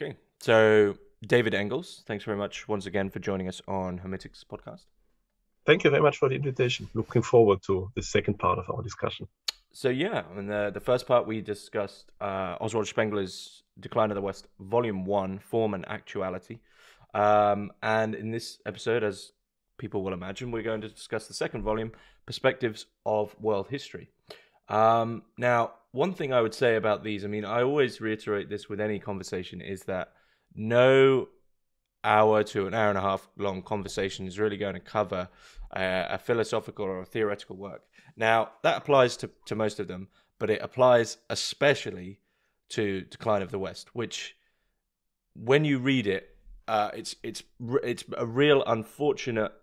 Okay, so David Engels, thanks very much once again for joining us on Hermitix podcast. Thank you very much for the invitation. Looking forward to the second part of our discussion. So yeah, in the first part we discussed Oswald Spengler's Decline of the West, Volume 1, Form and Actuality. And in this episode, as people will imagine, we're going to discuss the second volume, Perspectives of World History. Now, one thing I would say about these, I mean, I always reiterate this with any conversation, is that no hour to an hour and a half long conversation is really going to cover a philosophical or a theoretical work. Now, that applies to most of them, but it applies especially to Decline of the West, which, when you read it, it's a real unfortunate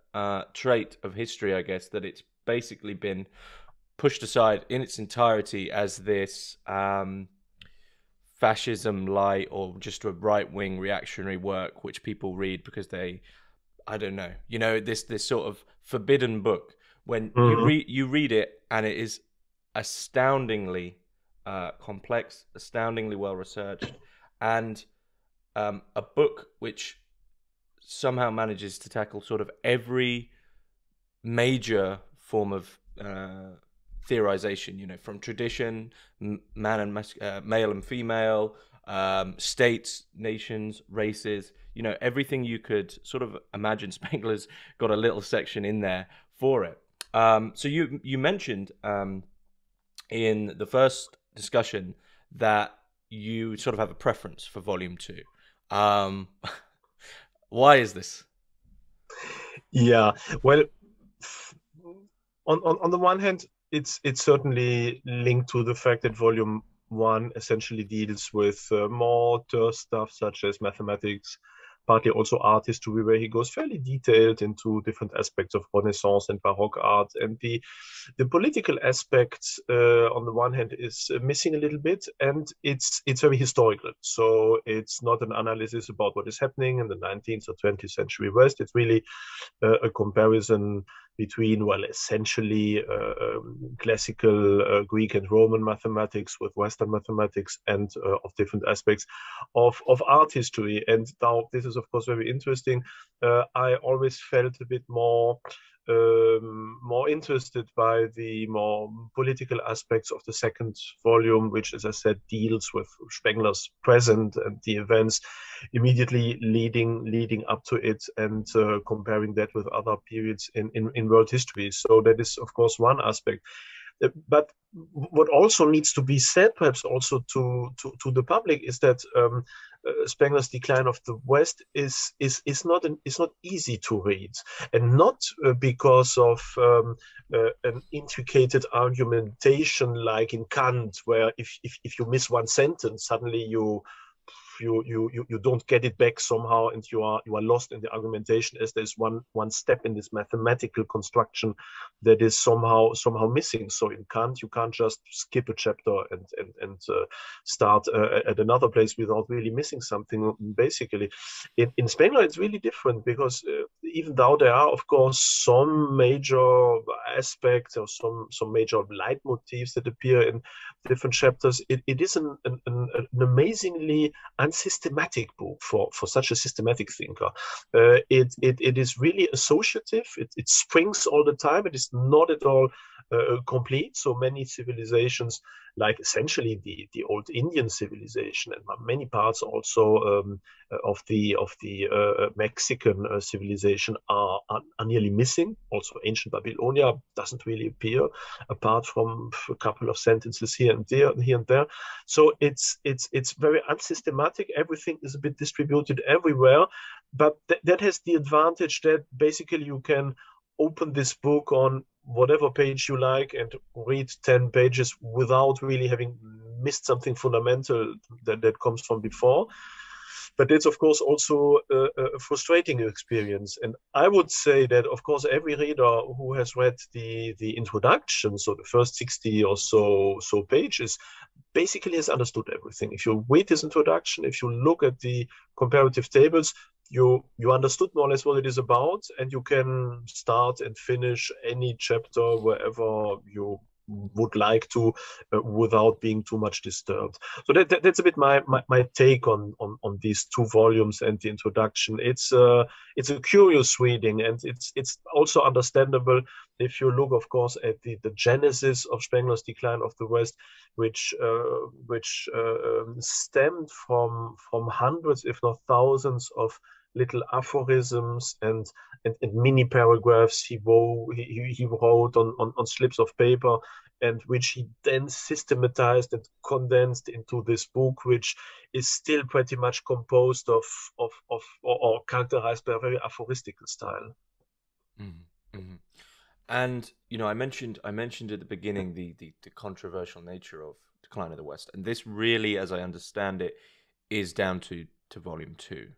trait of history, I guess, that it's basically been pushed aside in its entirety as this fascism light or just a right wing reactionary work which people read because they, I don't know, this sort of forbidden book. When Mhm. you read it, and it is astoundingly complex, astoundingly well researched, and a book which somehow manages to tackle sort of every major form of theorization, from tradition, male and female, states, nations, races, everything you could sort of imagine. Spengler's got a little section in there for it. So you mentioned in the first discussion that you sort of have a preference for volume two. Um, why is this? Yeah, well, f- on the one hand, it's certainly linked to the fact that volume one essentially deals with more terse stuff such as mathematics, partly also art history, where he goes fairly detailed into different aspects of Renaissance and Baroque art, and the political aspect on the one hand is missing a little bit, and it's very historical. So it's not an analysis about what is happening in the 19th or 20th century West. It's really a comparison between, well, essentially classical Greek and Roman mathematics with Western mathematics, and of different aspects of art history. And now this is, of course, very interesting. I always felt a bit more interested by the more political aspects of the second volume, which, as I said, deals with Spengler's present and the events immediately leading up to it, and comparing that with other periods in world history. So that is, of course, one aspect. But what also needs to be said, perhaps also to the public, is that Spengler's Decline of the West is not easy to read, and not because of an intricate argumentation like in Kant, where if you miss one sentence, suddenly you don't get it back somehow, and you are lost in the argumentation, as there's one step in this mathematical construction that is somehow missing. So in Kant, you can't just skip a chapter and start at another place without really missing something. Basically, in Spengler, it's really different, because even though there are, of course, some major aspects or some major leitmotifs that appear in different chapters, it is an amazingly unsystematic book for such a systematic thinker. It is really associative. It springs all the time. It is not at all complete. So many civilizations, like essentially the old Indian civilization, and many parts also of the Mexican civilization are nearly missing. Also, ancient Babylonia doesn't really appear, apart from a couple of sentences here and there. So it's very unsystematic. Everything is a bit distributed everywhere, but that has the advantage that basically you can open this book on whatever page you like and read 10 pages without really having missed something fundamental that comes from before. But it's, of course, also a frustrating experience. And I would say that, of course, every reader who has read the introduction, so the first 60 or so pages, basically has understood everything. If you read this introduction, if you look at the comparative tables, you understood more or less what it is about, and you can start and finish any chapter wherever you would like to without being too much disturbed. So that's a bit my take on these two volumes and the introduction. It's a curious reading, and it's also understandable if you look, of course, at the genesis of Spengler's Decline of the West, which stemmed from hundreds, if not thousands, of little aphorisms and mini paragraphs he wrote on slips of paper, and which he then systematized and condensed into this book, which is still pretty much composed of or characterized by a very aphoristical style. Mm-hmm. And I mentioned at the beginning the controversial nature of Decline of the West, and this really, as I understand it, is down to volume two.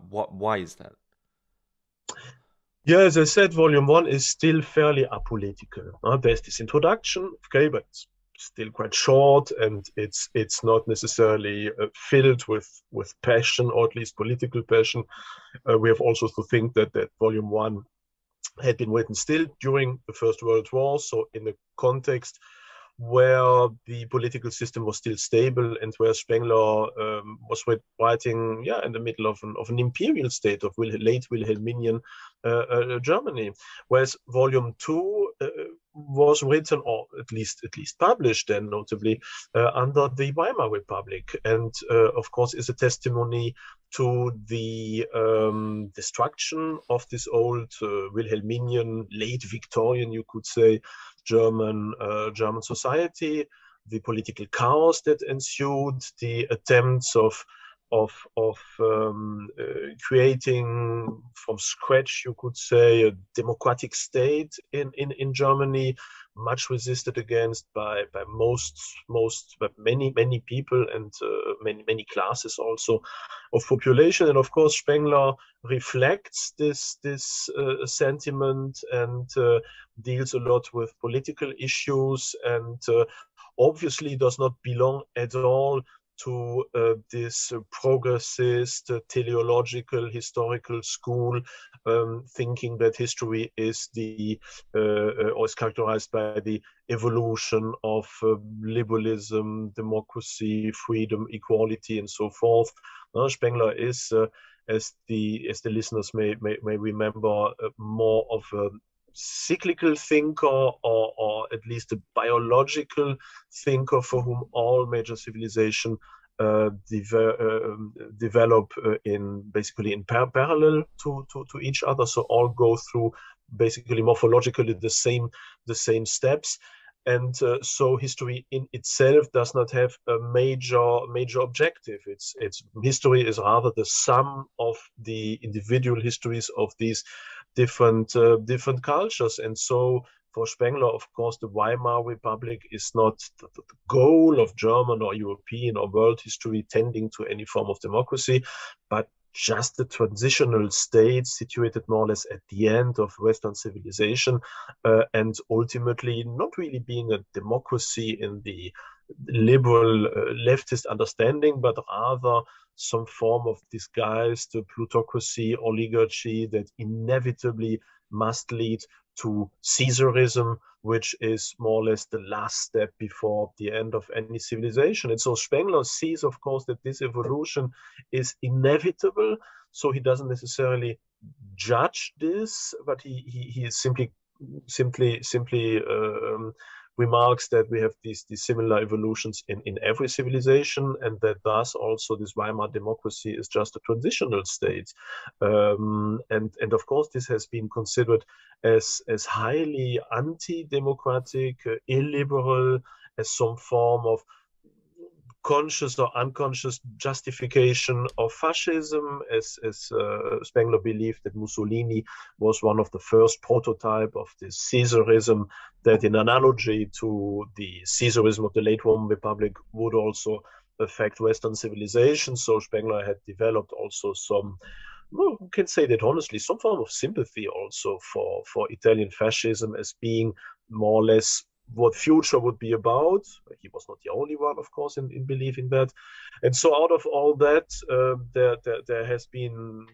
Why is that? Yeah, as I said, volume one is still fairly apolitical. There's this introduction, okay, but it's still quite short, and it's not necessarily filled with passion, or at least political passion. We have also to think that volume one had been written still during the First World War, so in a context where the political system was still stable, and where Spengler was writing, in the middle of an imperial state of late Wilhelminian Germany. Whereas Volume Two was written, or at least published, then notably under the Weimar Republic, and of course is a testimony to the destruction of this old Wilhelminian, late Victorian, you could say, German society, the political chaos that ensued, the attempts of creating from scratch, you could say, a democratic state in Germany, much resisted against by but many people, and many classes also of population. And of course, Spengler reflects this sentiment, and deals a lot with political issues, and obviously does not belong at all to this progressist, teleological, historical school, thinking that history is or is characterized by the evolution of liberalism, democracy, freedom, equality, and so forth. Spengler is, as the listeners may remember, more of a cyclical thinker, or at least a biological thinker, for whom all major civilization develop basically in parallel to each other. So all go through basically morphologically the same steps. And so history in itself does not have a major objective. It's history is rather the sum of the individual histories of these different cultures. And so for Spengler, of course, the Weimar Republic is not the goal of German or European or world history tending to any form of democracy, but just a transitional state situated more or less at the end of Western civilization, and ultimately not really being a democracy in the liberal leftist understanding, but rather some form of disguised plutocracy, oligarchy that inevitably must lead to Caesarism, which is more or less the last step before the end of any civilization. And so Spengler sees, of course, that this evolution is inevitable. So he doesn't necessarily judge this, but he simply remarks that we have these similar evolutions in every civilization, and that thus also this Weimar democracy is just a transitional state. And of course, this has been considered as highly anti-democratic, illiberal, as some form of conscious or unconscious justification of fascism, as Spengler believed that Mussolini was one of the first prototype of this Caesarism that, in analogy to the Caesarism of the late Roman Republic, would also affect Western civilization. So Spengler had developed also some, well, we can say that honestly, some form of sympathy also for Italian fascism as being more or less what future would be about. He was not the only one, of course, in believing that. And so out of all that, there has been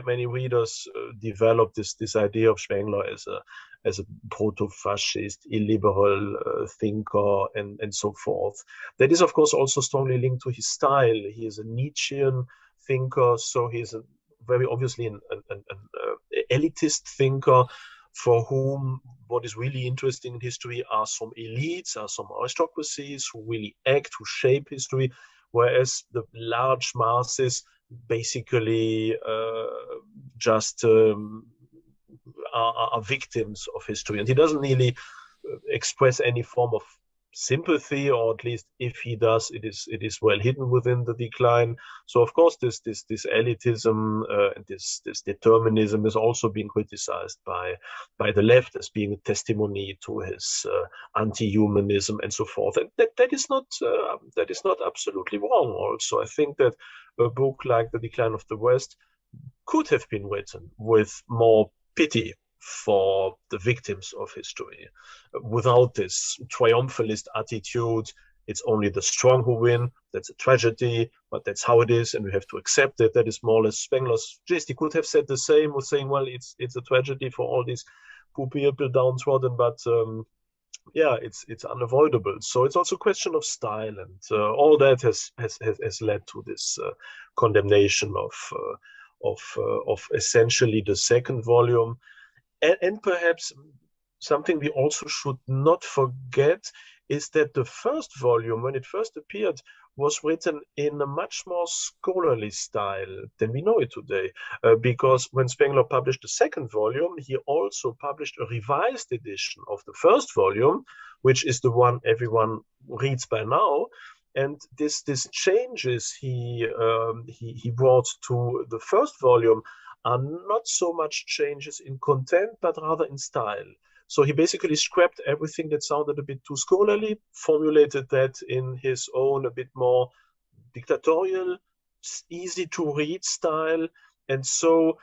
many readers develop this idea of Spengler as a proto-fascist, illiberal thinker, and so forth. That is, of course, also strongly linked to his style. He is a Nietzschean thinker, so he's very obviously an elitist thinker for whom what is really interesting in history are some elites, are some aristocracies who really act, who shape history, whereas the large masses basically just are victims of history. And he doesn't really express any form of sympathy, or at least if he does, it is well hidden within the decline. So of course this elitism and this determinism is also being criticized by the left as being a testimony to his anti-humanism and so forth. And that is not absolutely wrong. Also, I think that a book like The Decline of the West could have been written with more pity for the victims of history, without this triumphalist attitude. It's only the strong who win. That's a tragedy, but that's how it is, and we have to accept it. That is more or less Spengler's gist. He could have said the same, with saying, well, it's a tragedy for all these poor people downtrodden, but yeah, it's unavoidable. So it's also a question of style, and all that has led to this condemnation of essentially the second volume. And perhaps something we also should not forget is that the first volume, when it first appeared, was written in a much more scholarly style than we know it today. Because when Spengler published the second volume, he also published a revised edition of the first volume, which is the one everyone reads by now. And this changes he brought to the first volume are not so much changes in content, but rather in style. So he basically scrapped everything that sounded a bit too scholarly, formulated that in his own a bit more dictatorial, easy to read style. And so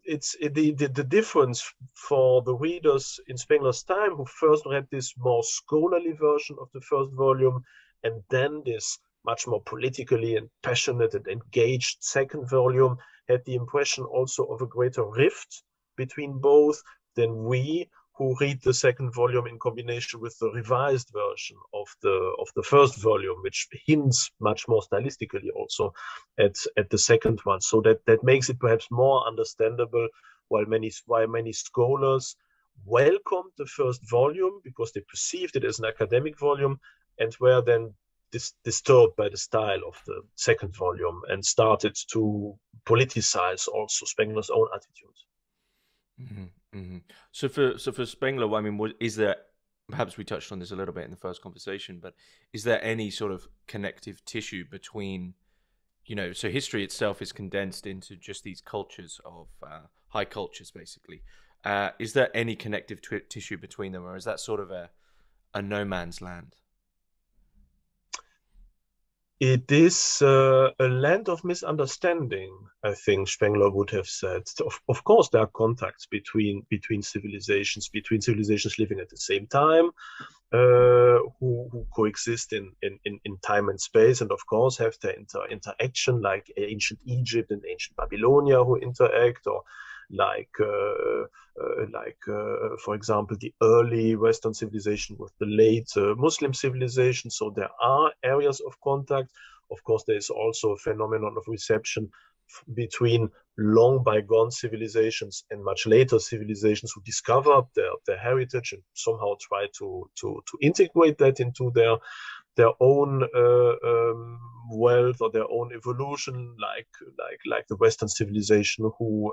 it's the difference for the readers in Spengler's time who first read this more scholarly version of the first volume, and then this much more politically and passionate and engaged second volume, had the impression also of a greater rift between both than we who read the second volume in combination with the revised version of the first volume, which hints much more stylistically also at the second one. So that makes it perhaps more understandable why many scholars welcomed the first volume because they perceived it as an academic volume, and were then disturbed by the style of the second volume and started to politicize also Spengler's own attitude. Mm-hmm, mm-hmm. So for Spengler, I mean, is there, perhaps we touched on this a little bit in the first conversation, but is there any sort of connective tissue between, so history itself is condensed into just these cultures of high cultures, basically. Is there any connective tissue between them, or is that sort of a no man's land? It is a land of misunderstanding, I think Spengler would have said. Of course, there are contacts between civilizations living at the same time, who coexist in time and space, and of course have their interaction, like ancient Egypt and ancient Babylonia who interact, or like for example, the early Western civilization with the late Muslim civilization. So there are areas of contact. Of course, there is also a phenomenon of reception between long bygone civilizations and much later civilizations who discover their heritage and somehow try to integrate that into their own wealth or their own evolution, like the Western civilization, who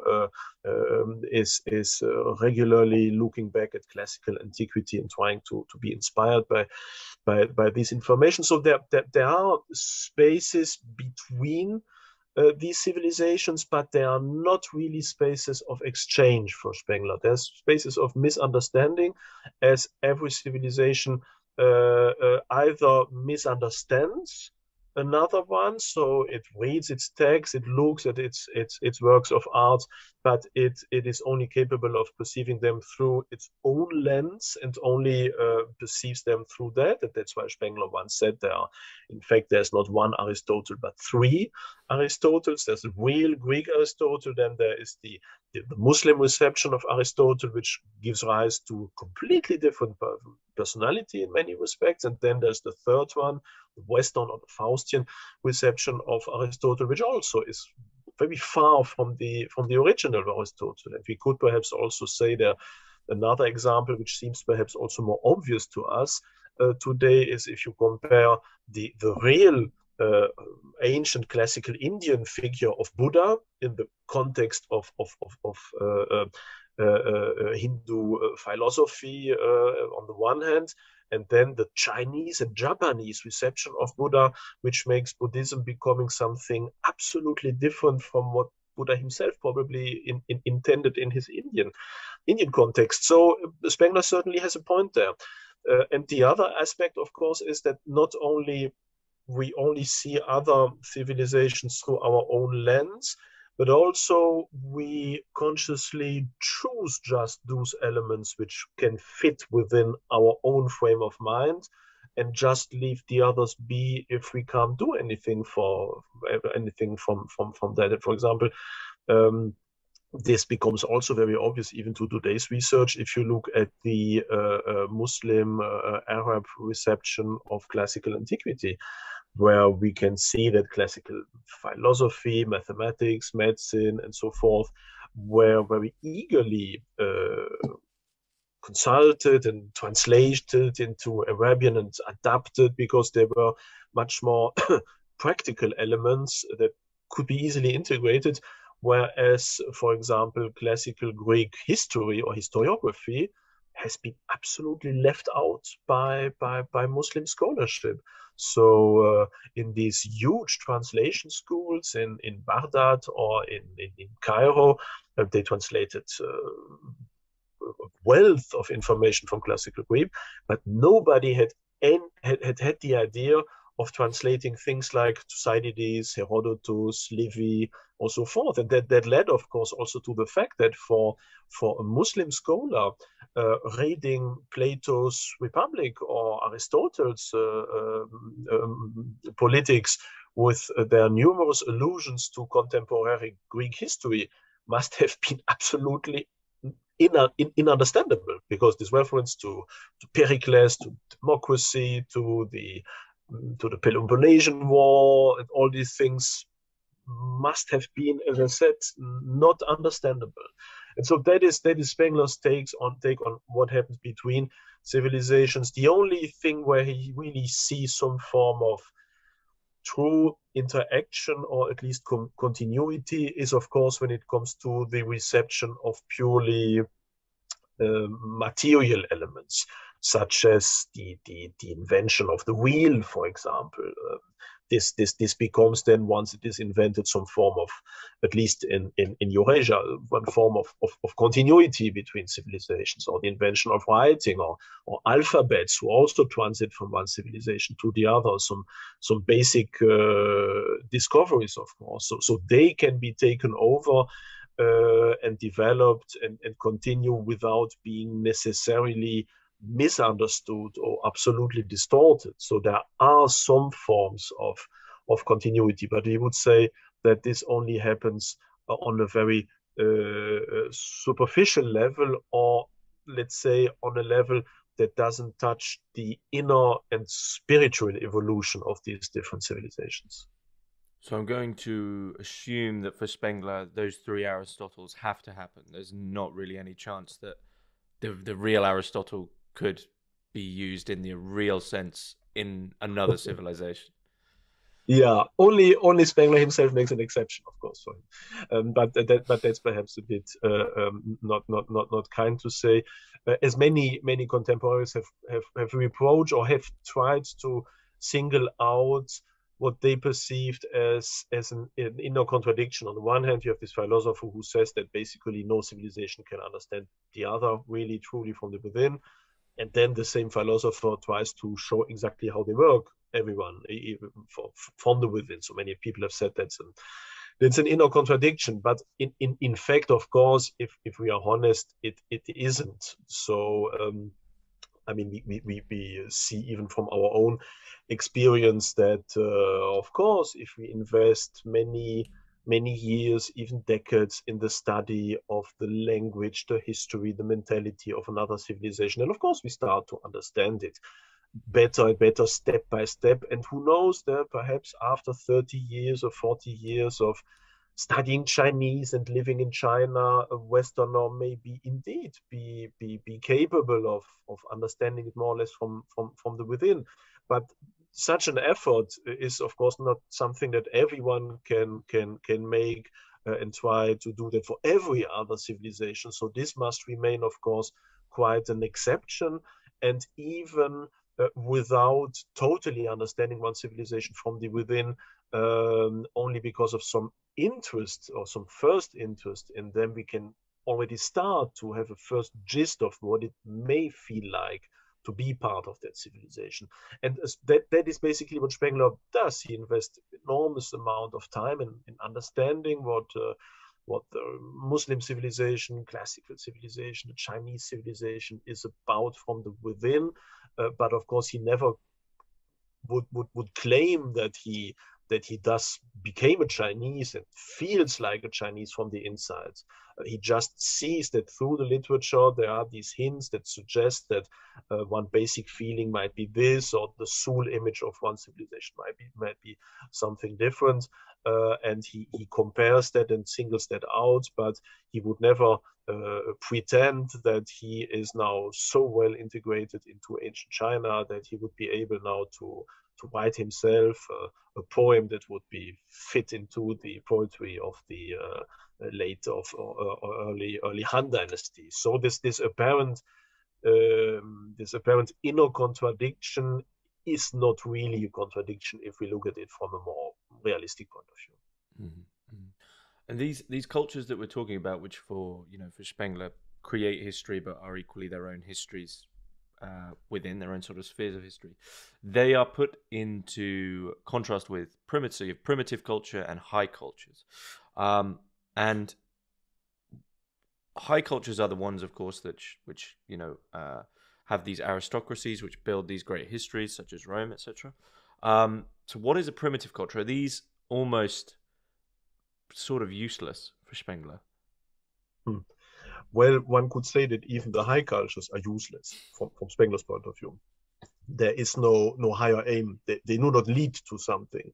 is regularly looking back at classical antiquity and trying to be inspired by this information. So there are spaces between these civilizations, but they are not really spaces of exchange for Spengler. There's spaces of misunderstanding, as every civilization either misunderstands another one. So it reads its text, it looks at its works of art, but it is only capable of perceiving them through its own lens and only perceives them through that. And that's why Spengler once said in fact, there's not one Aristotle, but three Aristotles. There's a real Greek Aristotle, then there is the Muslim reception of Aristotle, which gives rise to completely different personality in many respects. And then there's the third one, the Western or the Faustian reception of Aristotle, which also is very far from the original Aristotle. And we could perhaps also say there another example, which seems perhaps also more obvious to us today, is if you compare the real ancient classical Indian figure of Buddha in the context of Hindu philosophy on the one hand, and then the Chinese and Japanese reception of Buddha, which makes Buddhism becoming something absolutely different from what Buddha himself probably intended in his Indian context. So Spengler certainly has a point there. And the other aspect, of course, is that not only we only see other civilizations through our own lens, but also we consciously choose just those elements which can fit within our own frame of mind and just leave the others be if we can't do anything from that. And for example, this becomes also very obvious even to today's research if you look at the Muslim Arab reception of classical antiquity, where we can see that classical philosophy, mathematics, medicine, and so forth were very eagerly consulted and translated into Arabian and adapted because there were much more practical elements that could be easily integrated. Whereas, for example, classical Greek history or historiography has been absolutely left out by Muslim scholarship. So in these huge translation schools in Baghdad or in Cairo, they translated wealth of information from classical Greek, but nobody had the idea of translating things like Thucydides, Herodotus, Livy, or so forth. And that led, of course, also to the fact that for a Muslim scholar, reading Plato's Republic or Aristotle's Politics with their numerous allusions to contemporary Greek history must have been absolutely inunderstandable, because this reference to Pericles, to democracy, to the Peloponnesian War, and all these things must have been, as I said, not understandable. And so that is Spengler's take on what happens between civilizations. The only thing where he really sees some form of true interaction or at least continuity is, of course, when it comes to the reception of purely material elements, such as the invention of the wheel, for example. This becomes then, once it is invented, some form of, at least in Eurasia, one form of continuity between civilizations, or the invention of writing or alphabets, who also transit from one civilization to the other. Some basic discoveries, of course. So they can be taken over and developed and continue without being necessarily misunderstood or absolutely distorted. So there are some forms of continuity, but we would say that this only happens on a very superficial level, or let's say on a level that doesn't touch the inner and spiritual evolution of these different civilizations. So I'm going to assume that for Spengler, those three Aristotles have to happen. There's not really any chance that the real Aristotle could be used in the real sense in another civilization. Yeah, only Spengler himself makes an exception, of course, for him. But that's perhaps a bit not kind to say. As many contemporaries have reproached or have tried to single out what they perceived as an inner contradiction. On the one hand, you have this philosopher who says that basically no civilization can understand the other really truly from the within. and then the same philosopher tries to show exactly how they work, everyone, even from the within. So many people have said that's an inner contradiction, but in fact, of course, if we are honest, it isn't. So I mean, we see even from our own experience that, of course, if we invest many years, even decades, in the study of the language, the history, the mentality of another civilization, and of course we start to understand it better and better, step by step. And who knows, that perhaps after 30 years or 40 years of studying Chinese and living in China, a Westerner may be indeed be capable of understanding it more or less from the within. But such an effort is, of course, not something that everyone can make and try to do that for every other civilization. So this must remain, of course, quite an exception. And even without totally understanding one civilization from the within, only because of some interest or some first interest in them, we can already start to have a first gist of what it may feel like to be part of that civilization. And that is basically what Spengler does. He invests enormous amount of time in understanding what the Muslim civilization, classical civilization, the Chinese civilization is about from the within. But of course, he never would claim that he thus became a Chinese and feels like a Chinese from the inside. He just sees that through the literature there are these hints that suggest that one basic feeling might be this, or the soul image of one civilization might be something different. And he compares that and singles that out, but he would never pretend that he is now so well integrated into ancient China that he would be able now to write himself a poem that would be fit into the poetry of the late of early Han Dynasty. So this apparent inner contradiction is not really a contradiction if we look at it from a more realistic point of view. Mm-hmm. And these cultures that we're talking about, which for Spengler create history but are equally their own histories within their own sort of spheres of history, they are put into contrast with primitive culture and high cultures. And high cultures are the ones, of course, which have these aristocracies which build these great histories, such as Rome, etc. So what is a primitive culture? Are these almost sort of useless for Spengler? Well, one could say that even the high cultures are useless from Spengler's point of view. There is no higher aim. They do not lead to something.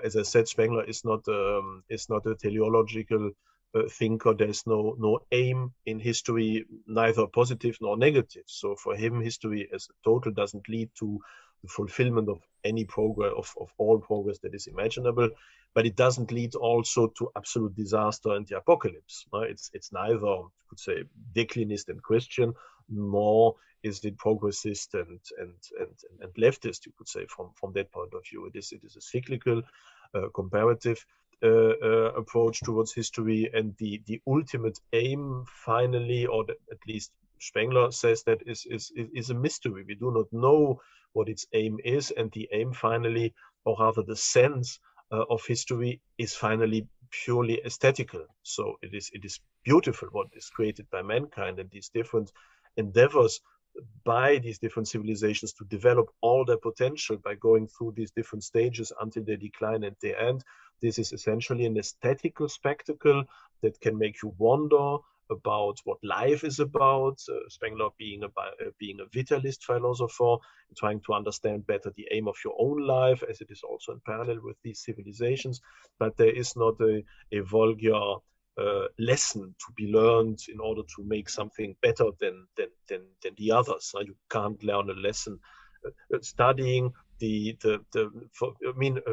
As I said, Spengler is not a teleological thinker. There's no aim in history, neither positive nor negative. So for him, history as a total doesn't lead to the fulfillment of any progress, of all progress that is imaginable, but it doesn't lead also to absolute disaster and the apocalypse. It's neither, you could say, declinist and Christian, nor is it progressist and leftist, you could say, from that point of view. It is a cyclical, comparative approach towards history, and the ultimate aim, finally, or at least Spengler says that is a mystery. We do not know what its aim is, and the aim finally, or rather the sense of history, is finally purely aesthetical. So it is beautiful what is created by mankind, and these different endeavors by these different civilizations to develop all their potential by going through these different stages until they decline at the end. This is essentially an aesthetical spectacle that can make you wonder about what life is about. Spengler being a vitalist philosopher, trying to understand better the aim of your own life, as it is also in parallel with these civilizations. But there is not a vulgar lesson to be learned in order to make something better than the others. You can't learn a lesson studying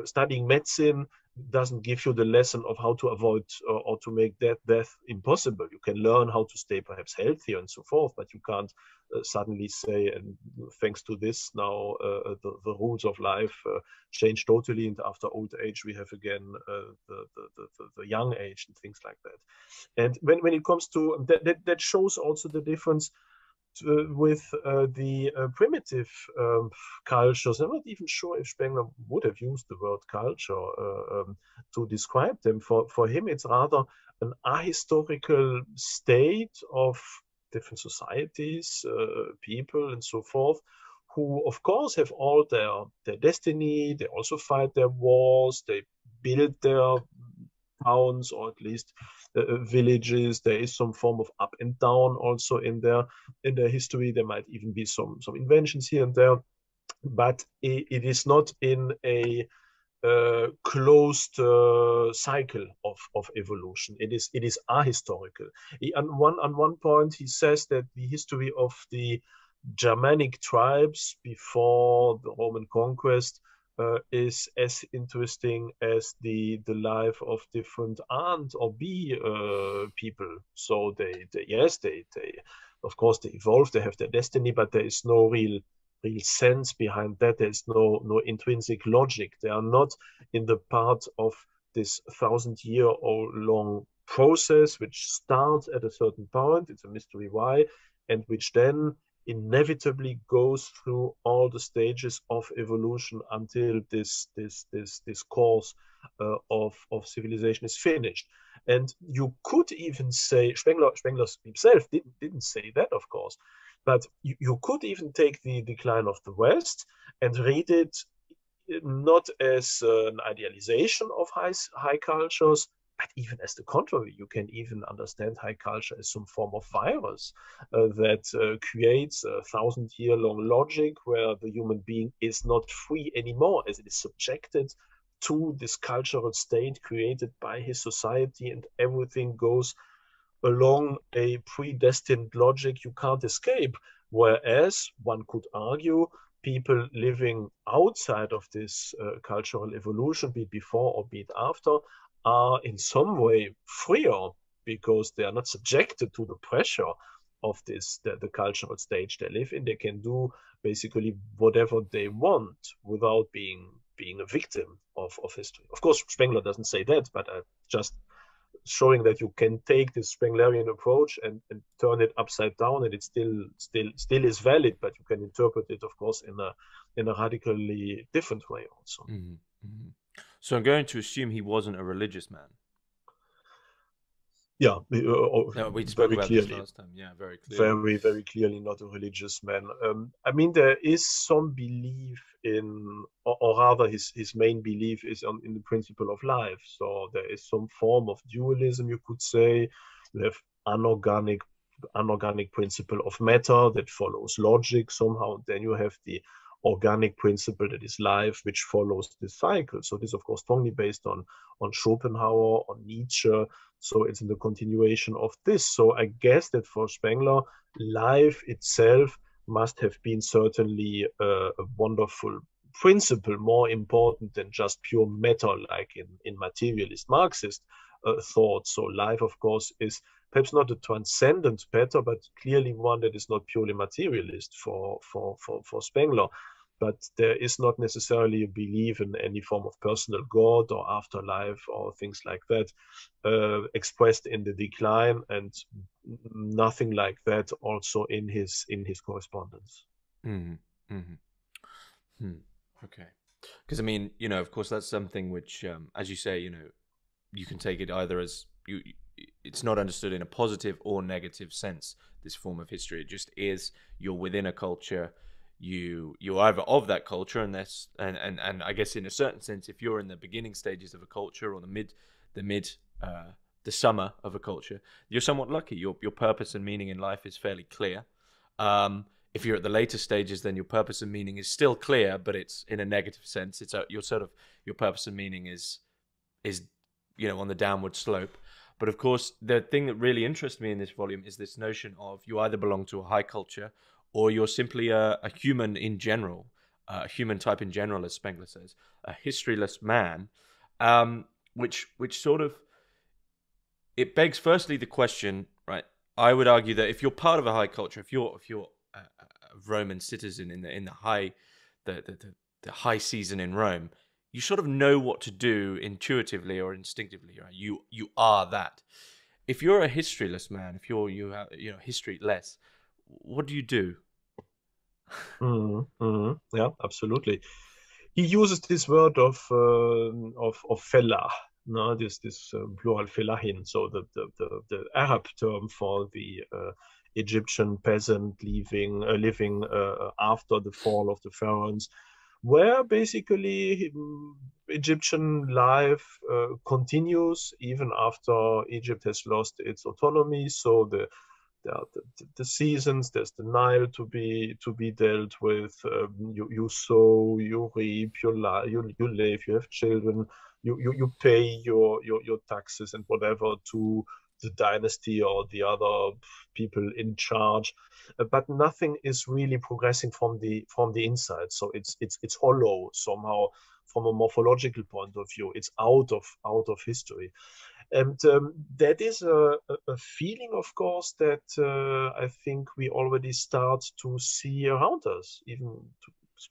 studying medicine doesn't give you the lesson of how to avoid or to make death impossible. You can learn how to stay perhaps healthier and so forth, but you can't suddenly say, and thanks to this now the rules of life change totally, and after old age we have again the young age and things like that. And when it comes to that shows also the difference with the primitive cultures. I'm not even sure if Spengler would have used the word culture to describe them. For him, it's rather an ahistorical state of different societies, people, and so forth, who, of course, have all their destiny. They also fight their wars. They build their towns, or at least villages. There is some form of up and down also in their history. There might even be some inventions here and there, but it is not in a closed cycle of evolution. It is ahistorical. On one point, he says that the history of the Germanic tribes before the Roman conquest is as interesting as the life of different ant or bee people. So they of course they evolve, they have their destiny, but there is no real sense behind that. There's no intrinsic logic. They are not in the part of this 1,000-year-old long process which starts at a certain point. It's a mystery why, and which then inevitably goes through all the stages of evolution until this course of civilization is finished. And you could even say Spengler himself didn't say that, of course, but you could even take the decline of the West and read it not as an idealization of high cultures, but even as the contrary. You can even understand high culture as some form of virus that creates a 1,000-year-long logic where the human being is not free anymore, as it is subjected to this cultural state created by his society, and everything goes along a predestined logic you can't escape. Whereas one could argue people living outside of this cultural evolution, be it before or be it after, are in some way freer because they are not subjected to the pressure of the cultural stage they live in. They can do basically whatever they want without being a victim of history. Of course, Spengler doesn't say that, but just showing that you can take this Spenglerian approach and turn it upside down, and it still is valid, but you can interpret it, of course, in a radically different way also. Mm-hmm. Mm-hmm. So I'm going to assume he wasn't a religious man. Yeah, No, we spoke about this last time. Yeah, very clearly. very clearly not a religious man. I mean, there is some belief in, or rather, his main belief is in the principle of life. So there is some form of dualism, you could say. You have anorganic principle of matter that follows logic somehow. Then you have the organic principle that is life, which follows this cycle. So this, of course, strongly based on Schopenhauer, on Nietzsche. So it's in the continuation of this. So I guess that for Spengler, life itself must have been certainly a wonderful principle, more important than just pure matter, like in materialist Marxist thought. So life, of course, is perhaps not a transcendent matter, but clearly one that is not purely materialist for Spengler. But there is not necessarily a belief in any form of personal God or afterlife or things like that expressed in the decline, and nothing like that also in his correspondence. Mm-hmm. Mm-hmm. Okay. Because I mean, of course, that's something which, as you say, you can take it either as it's not understood in a positive or negative sense. This form of history, it just is. You're within a culture. You're either of that culture, and I guess in a certain sense, if you're in the beginning stages of a culture or the summer of a culture, you're somewhat lucky. Your purpose and meaning in life is fairly clear. If you're at the later stages, then your purpose and meaning is still clear, but it's in a negative sense. It's your purpose and meaning is on the downward slope. But of course, the thing that really interests me in this volume is this notion of you either belong to a high culture or you're simply a human in general, a human type in general, as Spengler says, a historyless man, which sort of, it begs firstly the question, right? I would argue that if you're part of a high culture, if you're a Roman citizen in the high high season in Rome, you sort of know what to do intuitively or instinctively, right? You are that. If you're a historyless man, if you're historyless, what do you do? Yeah, absolutely. He uses this word of felah, no, this plural felahin, so the Arab term for the Egyptian peasant living after the fall of the pharaohs, where basically Egyptian life continues even after Egypt has lost its autonomy. So there are the seasons. There's the Nile to be dealt with. You sow, you reap, you live, you have children, you pay your taxes and whatever to the dynasty or the other people in charge, but nothing is really progressing from the inside. So it's hollow somehow from a morphological point of view. It's out of history. And that is a feeling, of course, that I think we already start to see around us,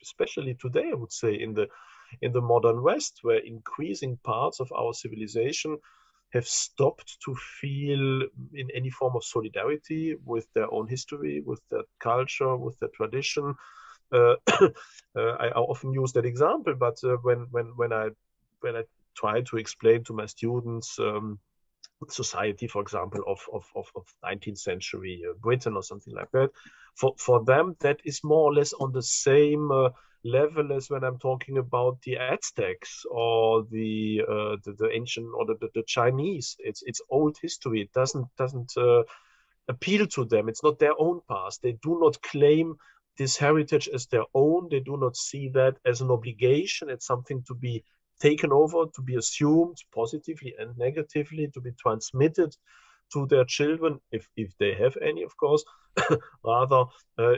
especially today, I would say, in the modern West, where increasing parts of our civilization have stopped to feel in any form of solidarity with their own history, with their culture, with their tradition. I often use that example, but when I try to explain to my students society, for example, of 19th century Britain or something like that. For them, that is more or less on the same level as when I'm talking about the Aztecs or the ancient or the Chinese. It's old history. It doesn't appeal to them. It's not their own past. They do not claim this heritage as their own. They do not see that as an obligation. It's something to be taken over, to be assumed positively and negatively, to be transmitted to their children, if they have any, of course. Rather,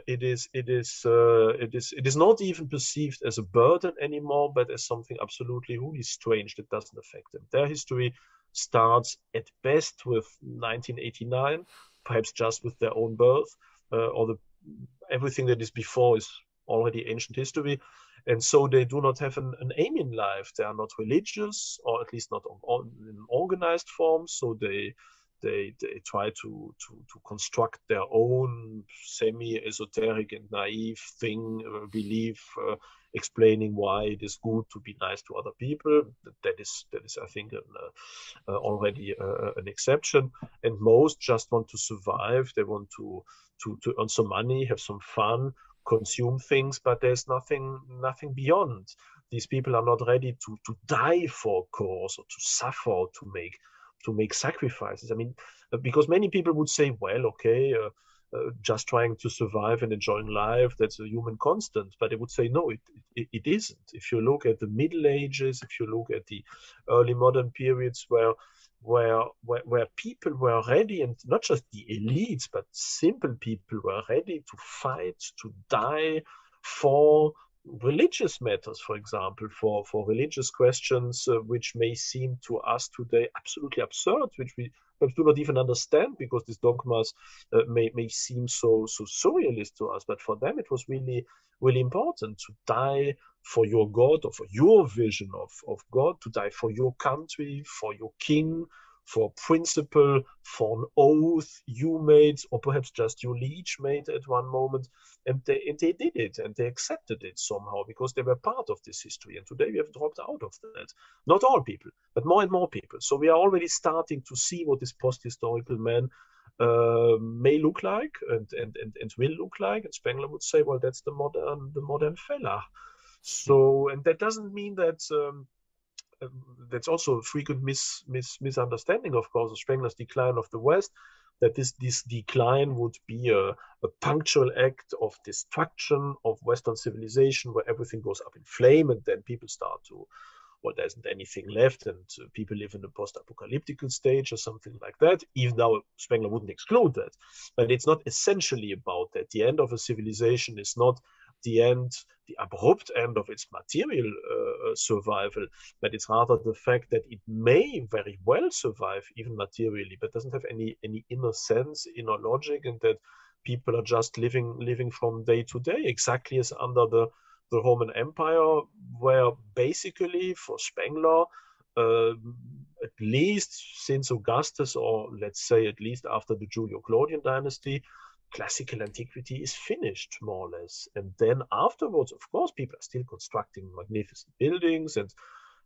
it is not even perceived as a burden anymore, but as something absolutely really strange that doesn't affect them. Their history starts at best with 1989, perhaps just with their own birth, or everything that is before is already ancient history. And so they do not have an aim in life. They are not religious, or at least not in organized form. So they try to construct their own semi-esoteric and naive belief, explaining why it is good to be nice to other people. That is I think already an exception. And most just want to survive. They want to earn some money, have some fun, consume things, but there's nothing beyond. These people are not ready to die for a cause, or to suffer, to make sacrifices. I mean, because many people would say, well, okay, just trying to survive and enjoying life, that's a human constant. But I would say, no, it isn't. If you look at the Middle Ages, if you look at the early modern periods where people were ready, and not just the elites, but simple people were ready to fight, to die for religious matters, for example, for religious questions, which may seem to us today absolutely absurd, which we perhaps do not even understand, because these dogmas may seem so surrealist to us. But for them, it was really, really important to die for your God, or for your vision of God, to die for your country, for your king, for principle, for an oath you made, or perhaps just your liege made at one moment. And they did it, and they accepted it somehow, because they were part of this history. And today we have dropped out of that. Not all people, but more and more people. So we are already starting to see what this post-historical man may look like, and will look like. And Spengler would say, well, that's the modern fella. So, and that doesn't mean that that's also a frequent misunderstanding, of course, of Spengler's decline of the West, that this decline would be a punctual act of destruction of Western civilization, where everything goes up in flame, and then people start to, well, there isn't anything left, and people live in a post-apocalyptic stage or something like that. Even though Spengler wouldn't exclude that, but it's not essentially about that. The end of a civilization is not the abrupt end of its material survival, but it's rather the fact that it may very well survive even materially, but doesn't have any inner sense, inner logic, and that people are just living from day to day, exactly as under the Roman Empire, where basically for Spengler, at least since Augustus, or let's say at least after the Julio-Claudian dynasty, classical antiquity is finished, more or less. And then afterwards, of course, people are still constructing magnificent buildings and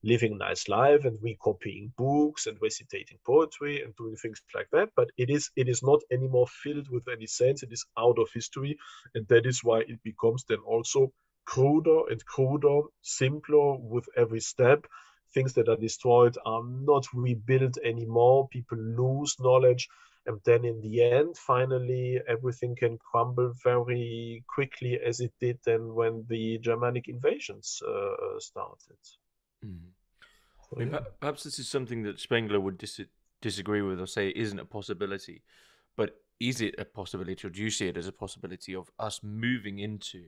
living a nice life and recopying books and recitating poetry and doing things like that. But it is not anymore filled with any sense. It is out of history. And that is why it becomes then also cruder and cruder, simpler with every step. Things that are destroyed are not rebuilt anymore. People lose knowledge. And then in the end, finally, everything can crumble very quickly as it did then when the Germanic invasions started. Mm. So, I mean, yeah. perhaps this is something that Spengler would disagree with or say isn't a possibility. But is it a possibility, or do you see it as a possibility of us moving into,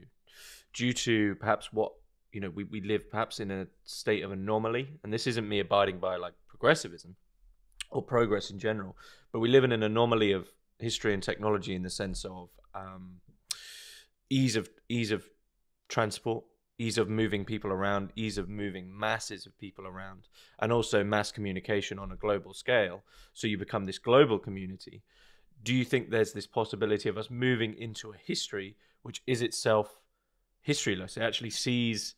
due to perhaps what, we live perhaps in a state of anomaly? And this isn't me abiding by like progressivism or progress in general, but we live in an anomaly of history and technology in the sense of ease of transport, ease of moving people around, ease of moving masses of people around, and also mass communication on a global scale. So you become this global community. Do you think there's this possibility of us moving into a history which is itself historyless? It actually sees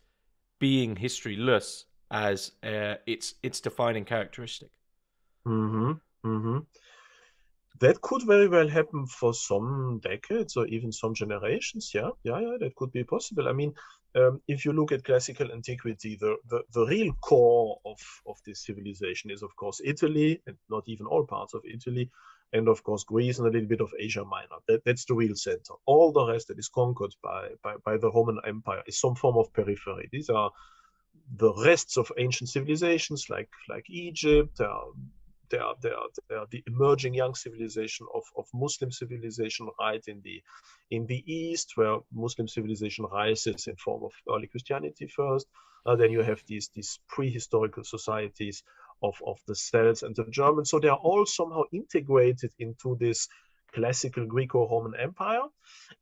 being historyless as its defining characteristic. Mm-hmm. Mm-hmm. That could very well happen for some decades or even some generations. Yeah, yeah, yeah, that could be possible. I mean, if you look at classical antiquity, the real core of this civilization is, of course, Italy, and not even all parts of Italy, and of course, Greece and a little bit of Asia Minor. That's the real center. All the rest that is conquered by the Roman Empire is some form of periphery. These are the rests of ancient civilizations like Egypt. They are the emerging young civilization of Muslim civilization right in the East, where Muslim civilization rises in form of early Christianity first. Then you have these prehistorical societies of the Celts and the Germans. So they are all somehow integrated into this classical Greco-Roman Empire.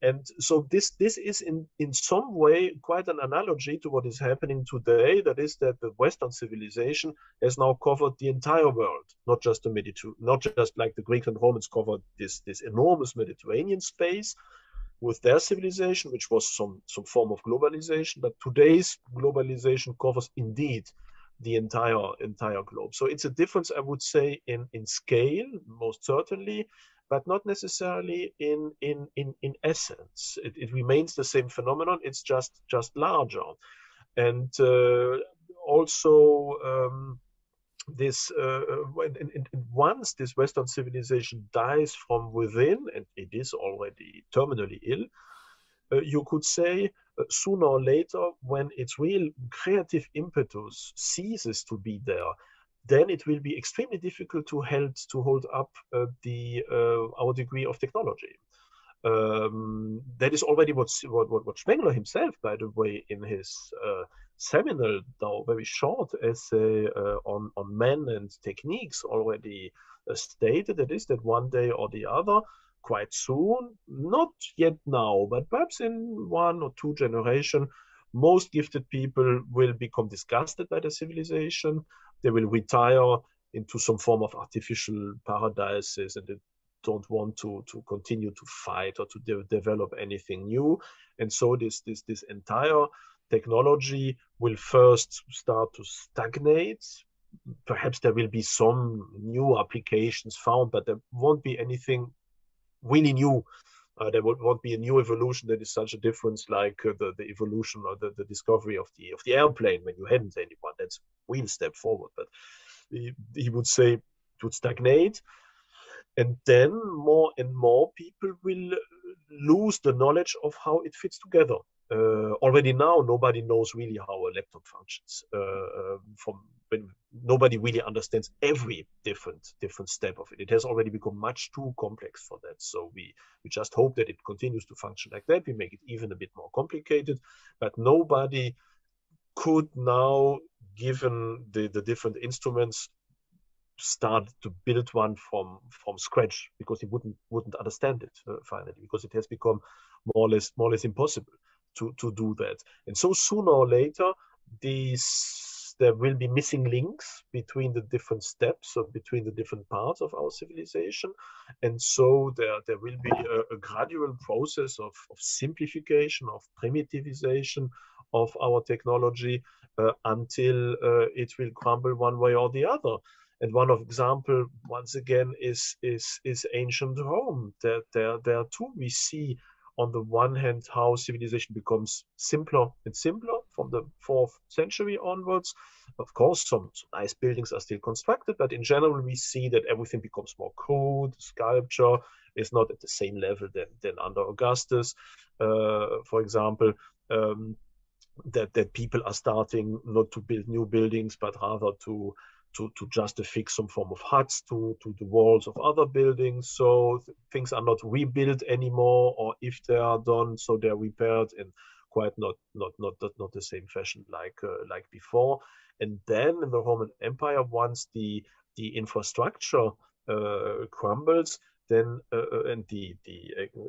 And so this is in some way quite an analogy to what is happening today. That is that the Western civilization has now covered the entire world, not just the Mediterranean, not just like the Greeks and Romans covered this enormous Mediterranean space with their civilization, which was some form of globalization. But today's globalization covers indeed the entire globe. So it's a difference, I would say, in scale, most certainly, but not necessarily in essence. It remains the same phenomenon. It's just larger, and also. This once this Western civilization dies from within, and it is already terminally ill, you could say sooner or later, when its real creative impetus ceases to be there, then it will be extremely difficult to hold up our degree of technology. That is already what Spengler himself, by the way, in his seminal, though very short essay on men and techniques already stated. That is that one day or the other, quite soon, not yet now, but perhaps in 1 or 2 generations, most gifted people will become disgusted by the civilization. They will retire into some form of artificial paradises, and don't want to continue to fight or to develop anything new. And so this entire technology will first start to stagnate. Perhaps there will be some new applications found, but there won't be anything really new. There won't be a new evolution that is such a difference like the evolution or the discovery of the airplane when you hadn't anyone. That's a real step forward. But he would say it would stagnate, and then more and more people will lose the knowledge of how it fits together. Already now, nobody knows really how a laptop functions. From when nobody really understands every different step of it. It has already become much too complex for that. So we just hope that it continues to function like that. We make it even a bit more complicated, but nobody could now, given the different instruments, start to build one from scratch, because he wouldn't understand it finally, because it has become more or less impossible to do that. And so sooner or later, these there will be missing links between the different steps or between the different parts of our civilization. And so there will be a gradual process of simplification, of primitivization of our technology until it will crumble one way or the other. And one of example, once again, is ancient Rome. There too we see on the one hand how civilization becomes simpler and simpler from the 4th century onwards. Of course, some nice buildings are still constructed, but in general we see that everything becomes more crude. Sculpture is not at the same level than under Augustus, for example. That people are starting not to build new buildings, but rather to just affix some form of huts to the walls of other buildings. So things are not rebuilt anymore, or if they are done, so they're repaired in quite not the same fashion like before. And then in the Roman Empire, once the infrastructure crumbles, then and the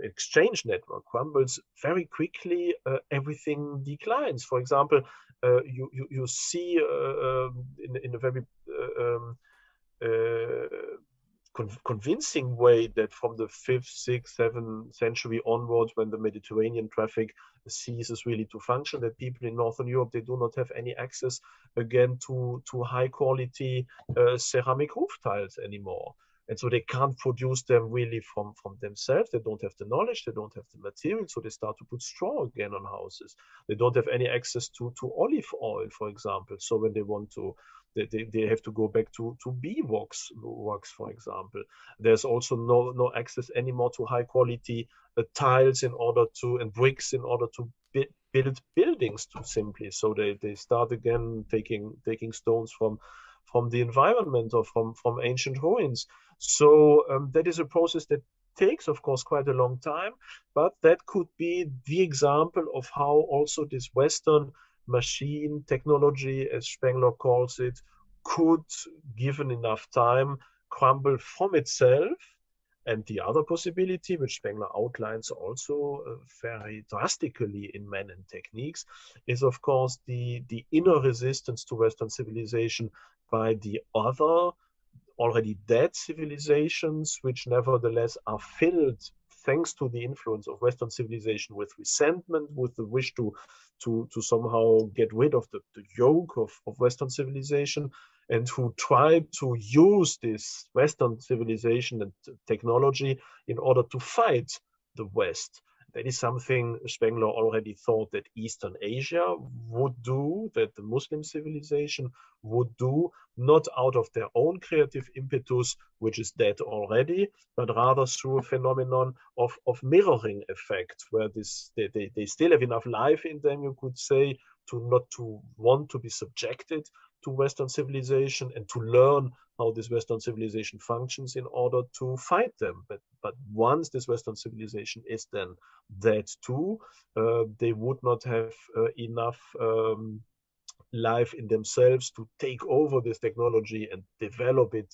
exchange network crumbles very quickly, everything declines. For example, you see in a very convincing way that from the 5th, 6th, 7th century onwards, when the Mediterranean traffic ceases really to function, that people in Northern Europe, they do not have any access again to high quality ceramic roof tiles anymore. And so they can't produce them really from themselves. They don't have the knowledge, they don't have the material, so they start to put straw again on houses. They don't have any access to olive oil, for example. So when they want to, they have to go back to beeswax, for example. There's also no access anymore to high quality tiles in order to, and bricks in order to build buildings too simply. So they start again taking stones from the environment or from ancient ruins. So that is a process that takes, of course, quite a long time, but that could be the example of how also this Western machine technology, as Spengler calls it, could, given enough time, crumble from itself. And the other possibility, which Spengler outlines also very drastically in Men and Techniques, is of course the inner resistance to Western civilization by the other already dead civilizations, which nevertheless are filled, thanks to the influence of Western civilization, with resentment, with the wish to somehow get rid of the yoke of Western civilization, and who try to use this Western civilization and technology in order to fight the West. That is something Spengler already thought that Eastern Asia would do, that the Muslim civilization would do, not out of their own creative impetus, which is dead already, but rather through a phenomenon of mirroring effect, where they still have enough life in them, you could say, to not to want to be subjected to Western civilization and to learn how this Western civilization functions in order to fight them. But once this Western civilization is then dead too, they would not have enough life in themselves to take over this technology and develop it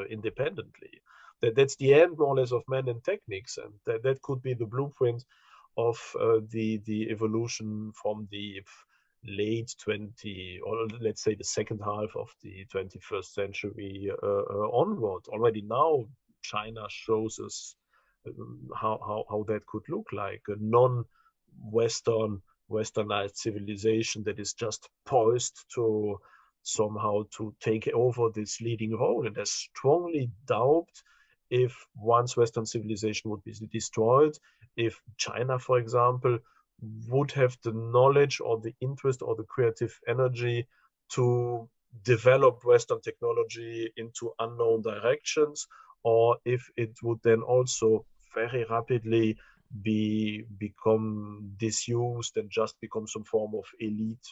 independently. That's the end, more or less, of Men and Techniques, and that could be the blueprint of the evolution from the late 20, or let's say the second half of the 21st century onward. Already now, China shows us how that could look like, a westernized civilization that is just poised to somehow to take over this leading role. And I strongly doubt if once Western civilization would be destroyed, if China, for example, would have the knowledge or the interest or the creative energy to develop Western technology into unknown directions, or if it would then also very rapidly become disused and just become some form of elite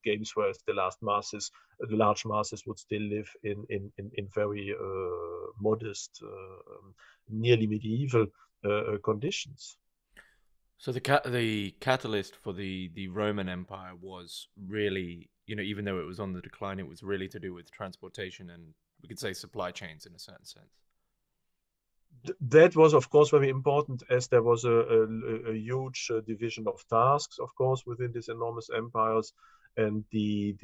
games, whereas the large masses would still live in very modest, nearly medieval conditions. So the catalyst for the Roman Empire was really, even though it was on the decline, it was really to do with transportation and, we could say, supply chains in a certain sense. That was, of course, very important, as there was a huge division of tasks, of course, within these enormous empires, and the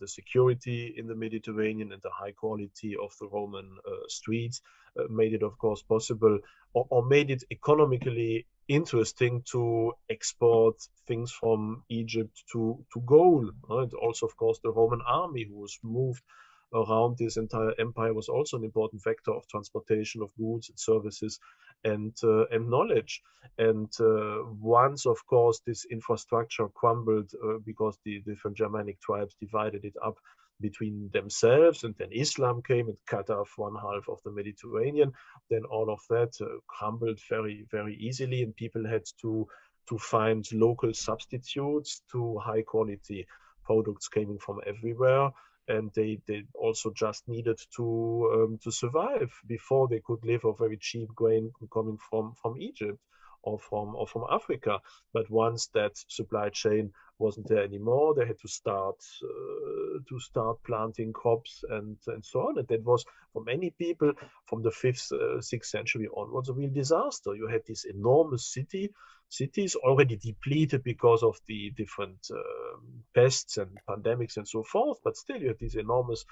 security in the Mediterranean and the high quality of the Roman streets made it, of course, possible, or made it economically interesting to export things from Egypt to Gaul. And also, of course, the Roman army who was moved around this entire empire was also an important vector of transportation of goods and services and knowledge. And once, of course, this infrastructure crumbled because the different Germanic tribes divided it up between themselves, and then Islam came and cut off one half of the Mediterranean, then all of that crumbled very, very easily, and people had to find local substitutes to high quality products coming from everywhere. And they also just needed to survive before they could live off very cheap grain coming from Egypt or from Africa. But once that supply chain wasn't there anymore, they had to start planting crops and so on. And that was, for many people from the 5th, 6th century onwards, a real disaster. You had this enormous cities already depleted because of the different pests and pandemics and so forth, but still you had these enormous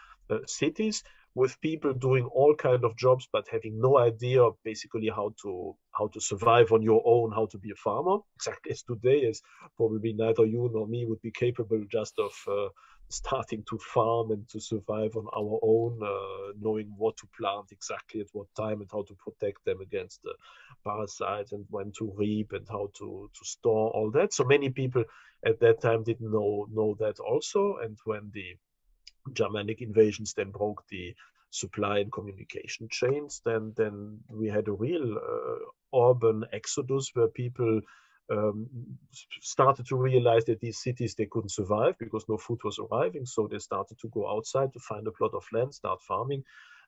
cities with people doing all kind of jobs but having no idea basically how to survive on your own, how to be a farmer, exactly as today, as probably neither you nor me would be capable just of starting to farm and to survive on our own, knowing what to plant exactly at what time and how to protect them against the parasites and when to reap and how to store all that. So many people at that time didn't know that also. And when the Germanic invasions then broke the supply and communication chains, then we had a real urban exodus where people um, started to realize that these cities, they couldn't survive because no food was arriving. So they started to go outside to find a plot of land, start farming,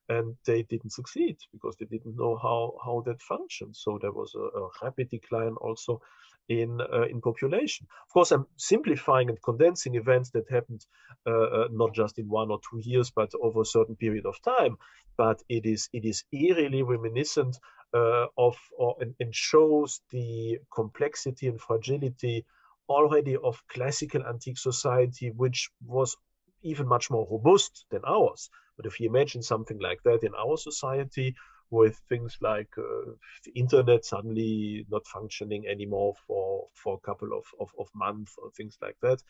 and they didn't succeed because they didn't know how that functioned. So there was a rapid decline also in population. Of course, I'm simplifying and condensing events that happened not just in 1 or 2 years, but over a certain period of time. But it is eerily reminiscent and shows the complexity and fragility already of classical antique society, which was even much more robust than ours. But if you imagine something like that in our society, with things like the internet suddenly not functioning anymore for a couple of months or things like that,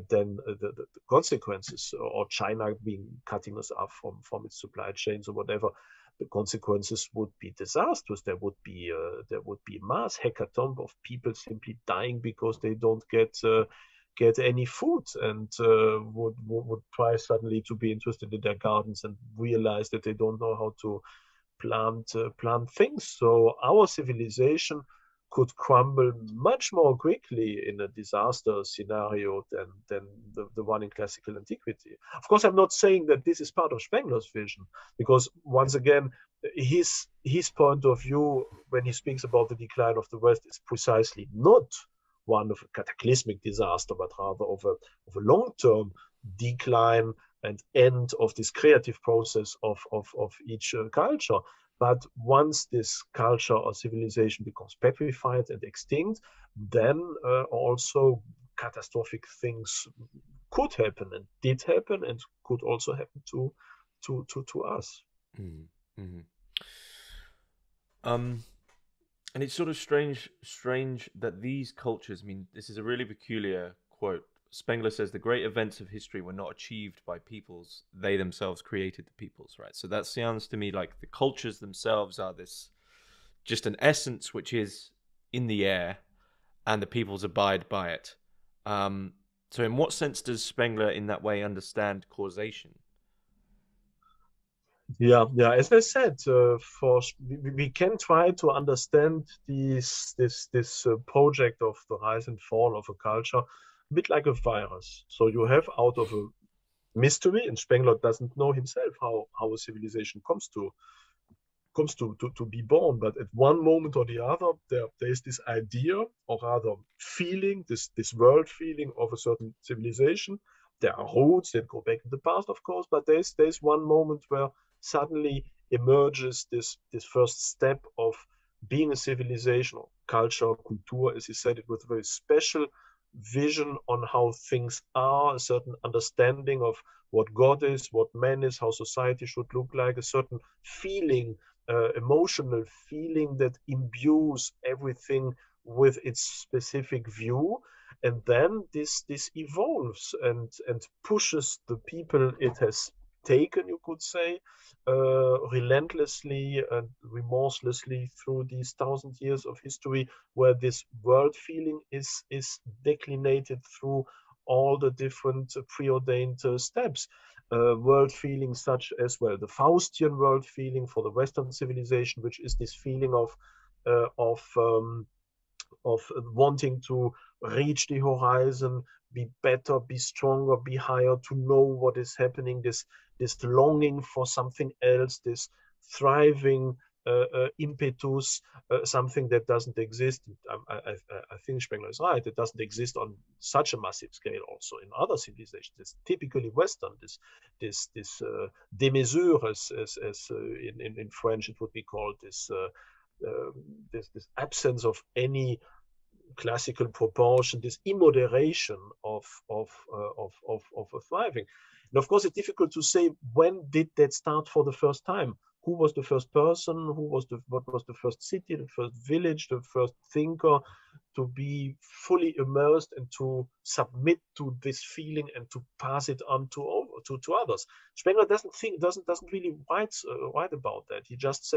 then the consequences, or China being cutting us off from its supply chains or whatever, the consequences would be disastrous. There would be mass hecatomb of people simply dying because they don't get any food, and would try suddenly to be interested in their gardens and realize that they don't know how to plant things. So our civilization could crumble much more quickly in a disaster scenario than the one in classical antiquity. Of course, I'm not saying that this is part of Spengler's vision, because once again, his point of view when he speaks about the decline of the West is precisely not one of a cataclysmic disaster, but rather of a long-term decline and end of this creative process of each culture. But once this culture or civilization becomes petrified and extinct, then also catastrophic things could happen and did happen and could also happen to us. Mm-hmm. And it's sort of strange that these cultures, I mean, this is a really peculiar quote. Spengler says the great events of history were not achieved by peoples, they themselves created the peoples, right? So that sounds to me like the cultures themselves are this, just an essence which is in the air, and the peoples abide by it. So in what sense does Spengler in that way understand causation? Yeah. As I said, we can try to understand this project of the rise and fall of a culture a bit like a virus. So you have, out of a mystery, and Spengler doesn't know himself how a civilization comes to be born. But at one moment or the other, there is this idea, or rather feeling, this world feeling of a certain civilization. There are roots that go back in the past, of course, but there's one moment where suddenly emerges this first step of being a civilization or culture, culture, as he said it, with a very special vision on how things are, a certain understanding of what God is, what man is, how society should look like, a certain feeling, emotional feeling that imbues everything with its specific view. And then this evolves and pushes the people it has taken, you could say, relentlessly and remorselessly through these 1,000 years of history, where this world feeling is declinated through all the different preordained steps. World feeling such as, well, the Faustian world feeling for the Western civilization, which is this feeling uh, of um, of wanting to reach the horizon, be better, be stronger, be higher, to know what is happening, this longing for something else, this thriving impetus, something that doesn't exist. I think Spengler is right. It doesn't exist on such a massive scale. Also in other civilizations, it's typically Western. This démesure, as in French it would be called, this absence of any classical proportion, this immoderation of a thriving. And of course, it's difficult to say when did that start for the first time. Who was the first person? What was the first city, the first village, the first thinker to be fully immersed and to submit to this feeling and to pass it on to others? Spengler doesn't really write about that. He just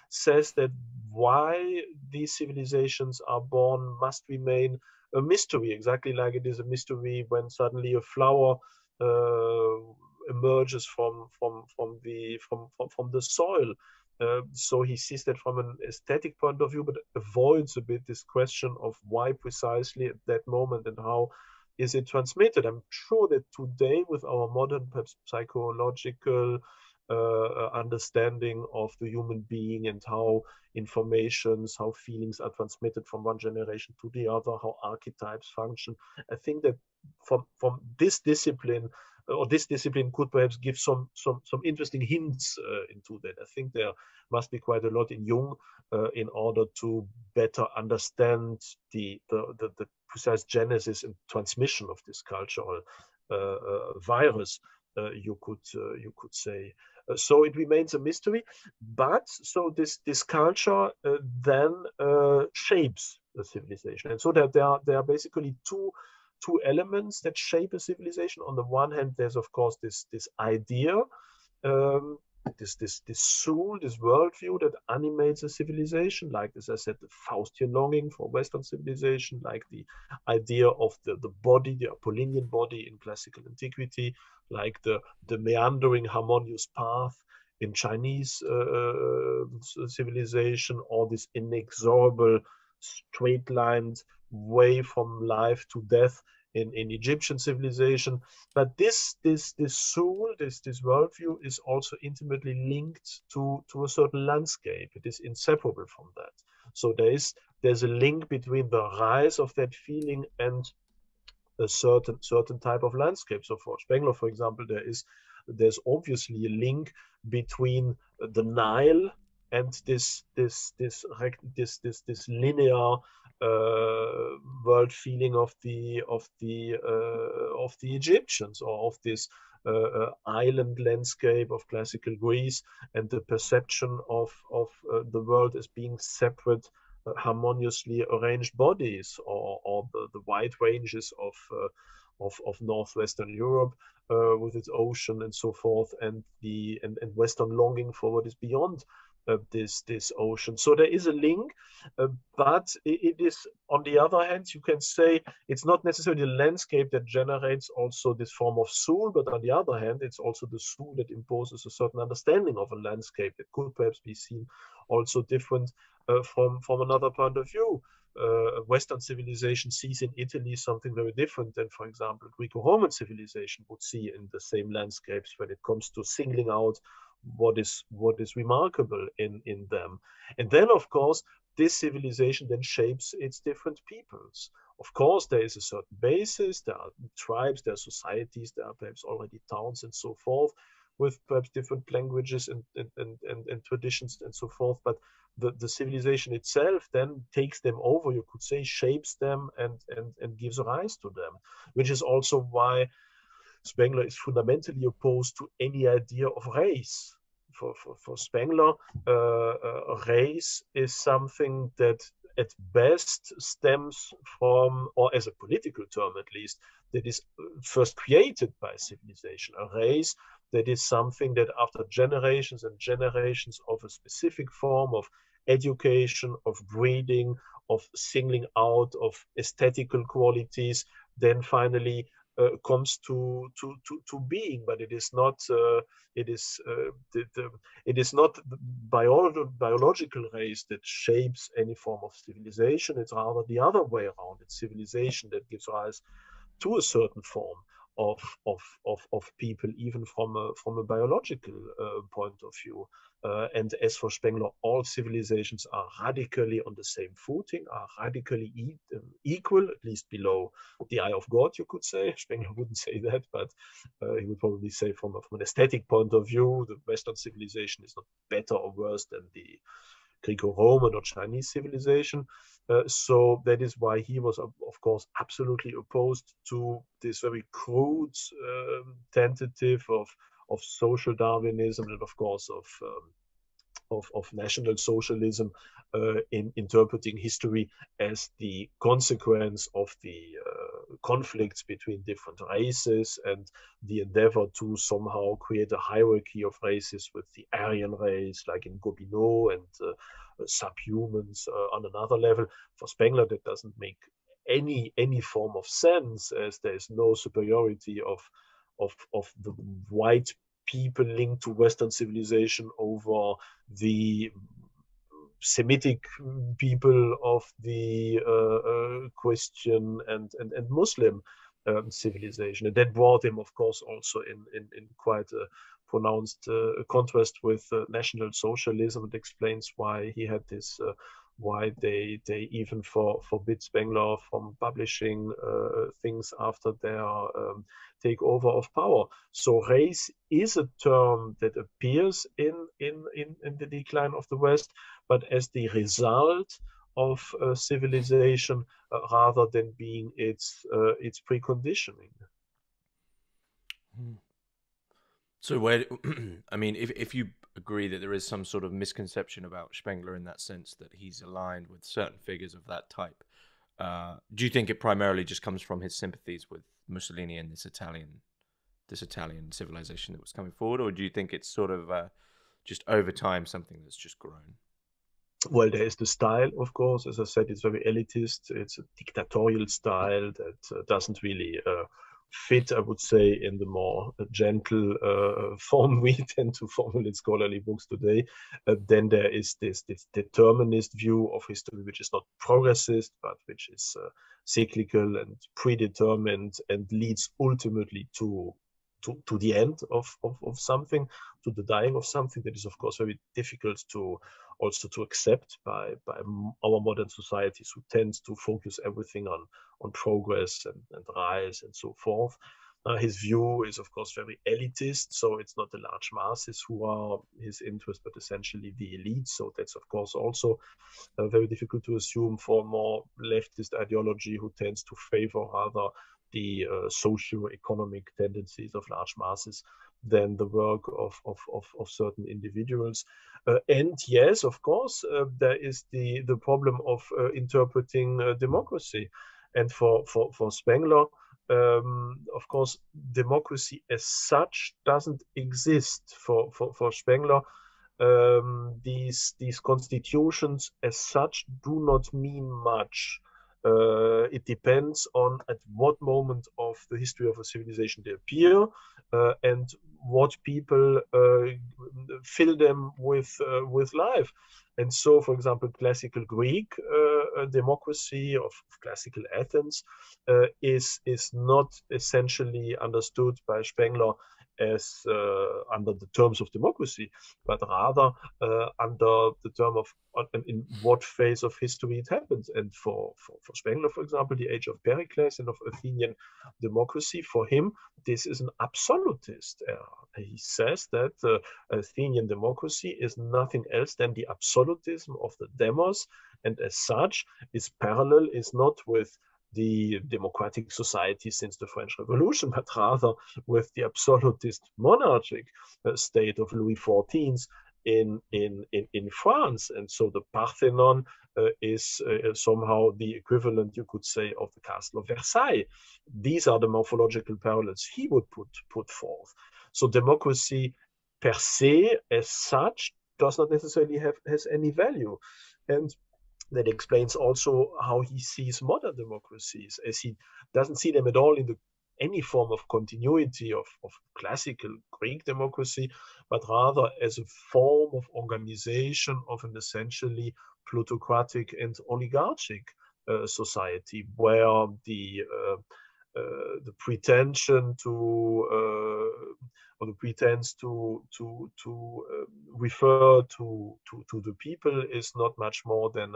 says that why these civilizations are born must remain a mystery, exactly like it is a mystery when suddenly a flower uh, emerges from the soil. So he sees that from an aesthetic point of view, but avoids a bit this question of why precisely at that moment and how is it transmitted. I'm sure that today, with our modern, perhaps psychological understanding of the human being and how informations, how feelings are transmitted from one generation to the other, how archetypes function, I think that from this discipline, or this discipline could perhaps give some interesting hints into that. I think there must be quite a lot in Jung in order to better understand the precise genesis and transmission of this cultural virus. You could say. So it remains a mystery, but so this culture then shapes the civilization, and so that there are basically two elements that shape a civilization. On the one hand, there's of course this idea, um, this soul, this worldview that animates a civilization, like, as I said, the Faustian longing for Western civilization, like the idea of the body, the Apollinian body in classical antiquity, like the meandering harmonious path in Chinese civilization, or this inexorable straight-lined way from life to death in Egyptian civilization. But this soul, this worldview is also intimately linked to a certain landscape. It is inseparable from that. So there's a link between the rise of that feeling and a certain type of landscape. So for Spengler, for example, there's obviously a link between the Nile and this linear world feeling of the Egyptians, or of this island landscape of classical Greece, and the perception of the world as being separate, harmoniously arranged bodies, or the wide ranges of northwestern Europe with its ocean and so forth, and Western longing for what is beyond this ocean. So there is a link, but it is, on the other hand, you can say it's not necessarily the landscape that generates also this form of soul, but on the other hand, it's also the soul that imposes a certain understanding of a landscape that could perhaps be seen also different from another point of view. Western civilization sees in Italy something very different than, for example, Greco-Roman civilization would see in the same landscapes when it comes to singling out what is remarkable in them. And then, of course, this civilization then shapes its different peoples. Of course, there is a certain basis. There are tribes, there are societies, there are perhaps already towns and so forth. perhaps different languages and traditions and so forth, but the civilization itself then takes them over, you could say, shapes them and gives rise to them, which is also why Spengler is fundamentally opposed to any idea of race. For Spengler, race is something that at best stems from, or as a political term at least, that is first created by civilization. A race that is something that after generations and generations of a specific form of education, of breeding, of singling out, of aesthetical qualities, then finally comes to being. But it is not it is it is not the biological race that shapes any form of civilization. It's rather the other way around. It's civilization that gives rise to a certain form of people, even from a biological point of view. And as for Spengler, all civilizations are radically on the same footing, are radically equal, at least below the eye of God, you could say. Spengler wouldn't say that, but he would probably say from an aesthetic point of view, the Western civilization is not better or worse than the Greco-Roman or Chinese civilization. So that is why he was, of course, absolutely opposed to this very crude tentative of social Darwinism and, of course, of National Socialism in interpreting history as the consequence of the conflicts between different races and the endeavor to somehow create a hierarchy of races with the Aryan race, like in Gobineau, and subhumans on another level. For Spengler, that doesn't make any form of sense, as there is no superiority of the white people linked to Western civilization over the Semitic people of the Christian and Muslim civilization. And that brought him, of course, also in quite a pronounced contrast with National Socialism. It explains why he had this, why they even forbid Spengler from publishing things after their takeover of power. So race is a term that appears in the decline of the West, but as the result of civilization rather than being its preconditioning. So where, I mean, if you agree that there is some sort of misconception about Spengler in that sense, that he's aligned with certain figures of that type, do you think it primarily just comes from his sympathies with Mussolini and this Italian civilization that was coming forward, or do you think it's sort of just over time something that's just grown? Well, there is the style, of course. As I said, it's very elitist. It's a dictatorial style that doesn't really fit, I would say, in the more gentle form we tend to formulate scholarly books today. Then there is this determinist view of history, which is not progressist, but which is cyclical and predetermined and leads ultimately to the end of something, to the dying of something. That is, of course, very difficult to also to accept by our modern societies, who tends to focus everything on progress and rise and so forth. His view is, of course, very elitist, so it's not the large masses who are his interest, but essentially the elite. So that's, of course, also very difficult to assume for more leftist ideology, who tends to favor rather the socio-economic tendencies of large masses than the work of certain individuals. And yes, of course, there is the problem of interpreting democracy. And for Spengler, of course, democracy as such doesn't exist. For Spengler, these constitutions as such do not mean much. It depends on at what moment of the history of a civilization they appear, and what people fill them with life. And so, for example, classical Greek democracy of classical Athens is not essentially understood by Spengler as under the terms of democracy, but rather under the term of in what phase of history it happens. And for Spengler, for example, the age of Pericles and of Athenian democracy, for him, this is an absolutist era. He says that Athenian democracy is nothing else than the absolutism of the demos, and as such, its parallel is not with the democratic society since the French Revolution, but rather with the absolutist monarchic state of Louis XIV in France. And so the Parthenon is somehow the equivalent, you could say, of the Castle of Versailles. These are the morphological parallels he would put forth. So democracy per se, as such, does not necessarily has any value. And that explains also how he sees modern democracies, as he doesn't see them at all in any form of continuity of classical Greek democracy, but rather as a form of organization of an essentially plutocratic and oligarchic society, where the pretension to or the pretense to refer to the people is not much more than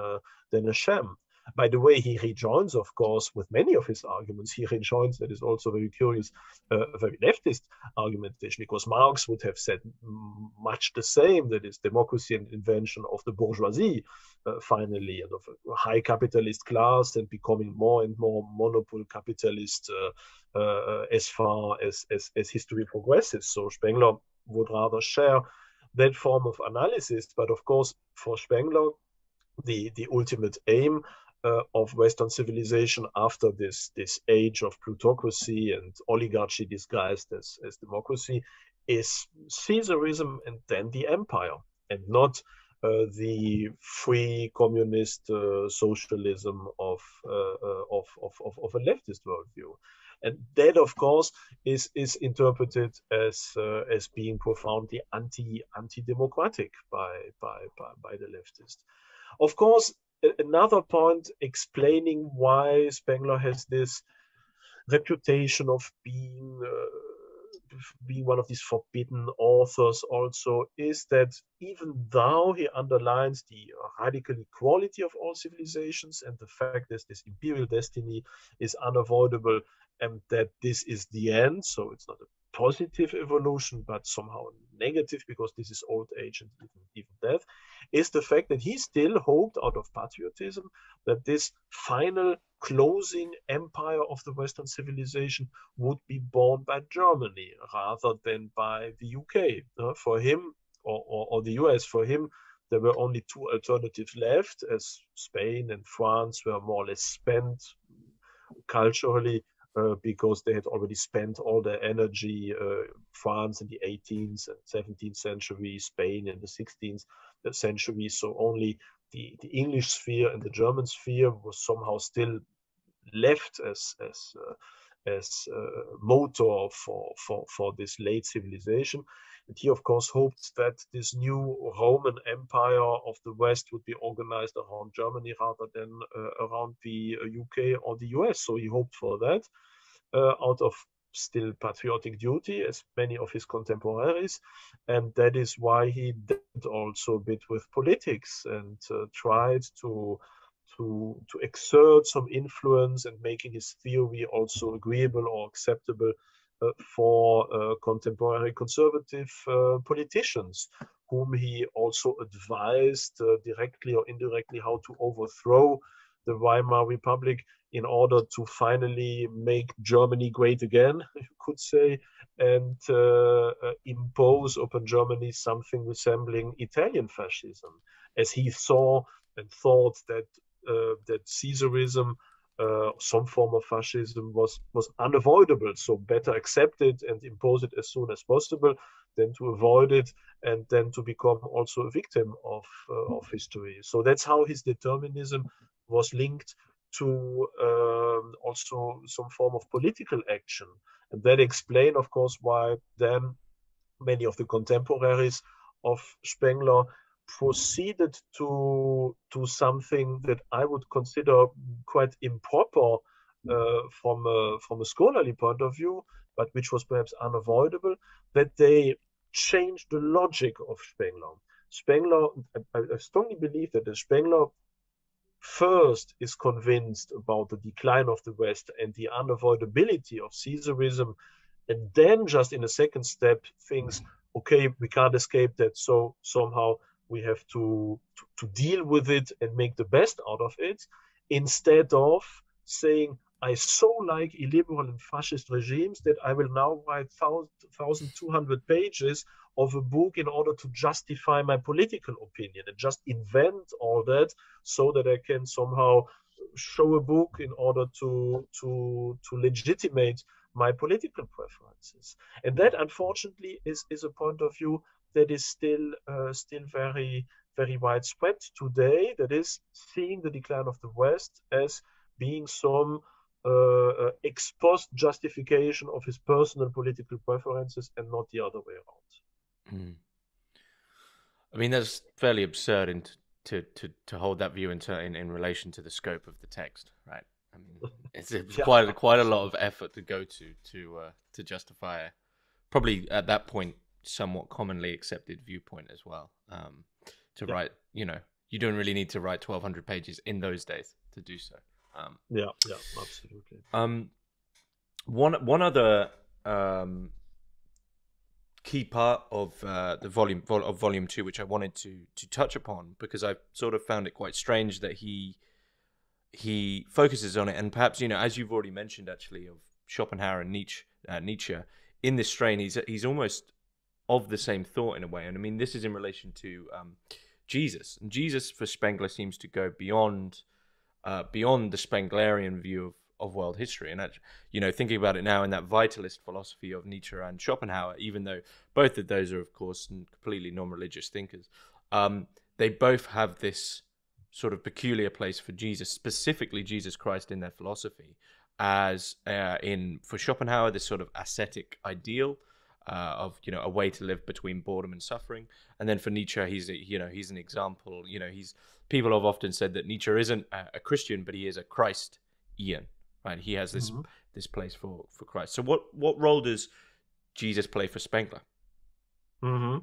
a sham. By the way, he rejoins, of course, with many of his arguments. He rejoins, that is also very curious, a very leftist argumentation, because Marx would have said much the same, that is democracy and invention of the bourgeoisie, finally, and of a high capitalist class, and becoming more and more monopole capitalist as far as history progresses. So Spengler would rather share that form of analysis, but of course, for Spengler, the ultimate aim of Western civilization after this age of plutocracy and oligarchy disguised as democracy is Caesarism and then the empire, and not the free communist socialism of a leftist worldview. And that, of course, is interpreted as being profoundly anti-democratic by the leftist. Of course, another point explaining why Spengler has this reputation of being one of these forbidden authors also is that even though he underlines the radical equality of all civilizations and the fact that this imperial destiny is unavoidable and that this is the end, so it's not a positive evolution, but somehow negative because this is old age and even death, is the fact that he still hoped out of patriotism that this final closing empire of the Western civilization would be born by Germany rather than by the UK. For him, or the US, for him, there were only two alternatives left, as Spain and France were more or less spent culturally because they had already spent all their energy, France in the 18th and 17th century, Spain in the 16th century. So only the English sphere and the German sphere was somehow still left as motor for this late civilization. And he, of course, hoped that this new Roman Empire of the West would be organized around Germany rather than around the UK or the US. So he hoped for that out of still patriotic duty, as many of his contemporaries. And that is why he did also a bit with politics and tried to exert some influence and making his theory also agreeable or acceptable for contemporary conservative politicians, whom he also advised directly or indirectly how to overthrow the Weimar Republic in order to finally make Germany great again, you could say, and impose upon Germany something resembling Italian fascism, as he saw and thought that Caesarism, some form of fascism, was unavoidable. So better accept it and impose it as soon as possible than to avoid it and then to become also a victim of history. So that's how his determinism was linked to also some form of political action. And that explains, of course, why then many of the contemporaries of Spengler proceeded to something that I would consider quite improper from a scholarly point of view, but which was perhaps unavoidable, that they changed the logic of Spengler. Spengler, I strongly believe that the Spengler first is convinced about the decline of the West and the unavoidability of Caesarism, and then just in a second step thinks, okay, we can't escape that, so somehow we have to deal with it and make the best out of it, instead of saying, I so like illiberal and fascist regimes that I will now write 1,200 pages of a book in order to justify my political opinion and just invent all that so that I can somehow show a book in order to legitimate my political preferences. And that, unfortunately, is a point of view that is still very widespread today. That is seeing the decline of the West as being some ex post justification of his personal political preferences and not the other way around. Mm. I mean, that's fairly absurd to hold that view in relation to the scope of the text, right? I mean, it's Yeah, quite a lot of effort to go to justify a, probably at that point somewhat commonly accepted viewpoint as well. To write, you don't really need to write 1,200 pages in those days to do so. Yeah, absolutely. One other key part of the volume 2, which I wanted to touch upon, because I sort of found it quite strange that he focuses on it, and perhaps, as you've already mentioned, actually, of Schopenhauer and Nietzsche in this strain, he's almost of the same thought in a way. And I mean, this is in relation to Jesus, and Jesus for Spengler seems to go beyond the Spenglerian view of world history. And thinking about it now in that vitalist philosophy of Nietzsche and Schopenhauer, even though both of those are, of course, completely non-religious thinkers, they both have this sort of peculiar place for Jesus, specifically Jesus Christ, in their philosophy, as for Schopenhauer, this sort of ascetic ideal of a way to live between boredom and suffering. And then for Nietzsche, he's an example. People have often said that Nietzsche isn't a Christian, but he is a Christian, right? He has this place for Christ. So what role does Jesus play for Spengler? Mm-hmm.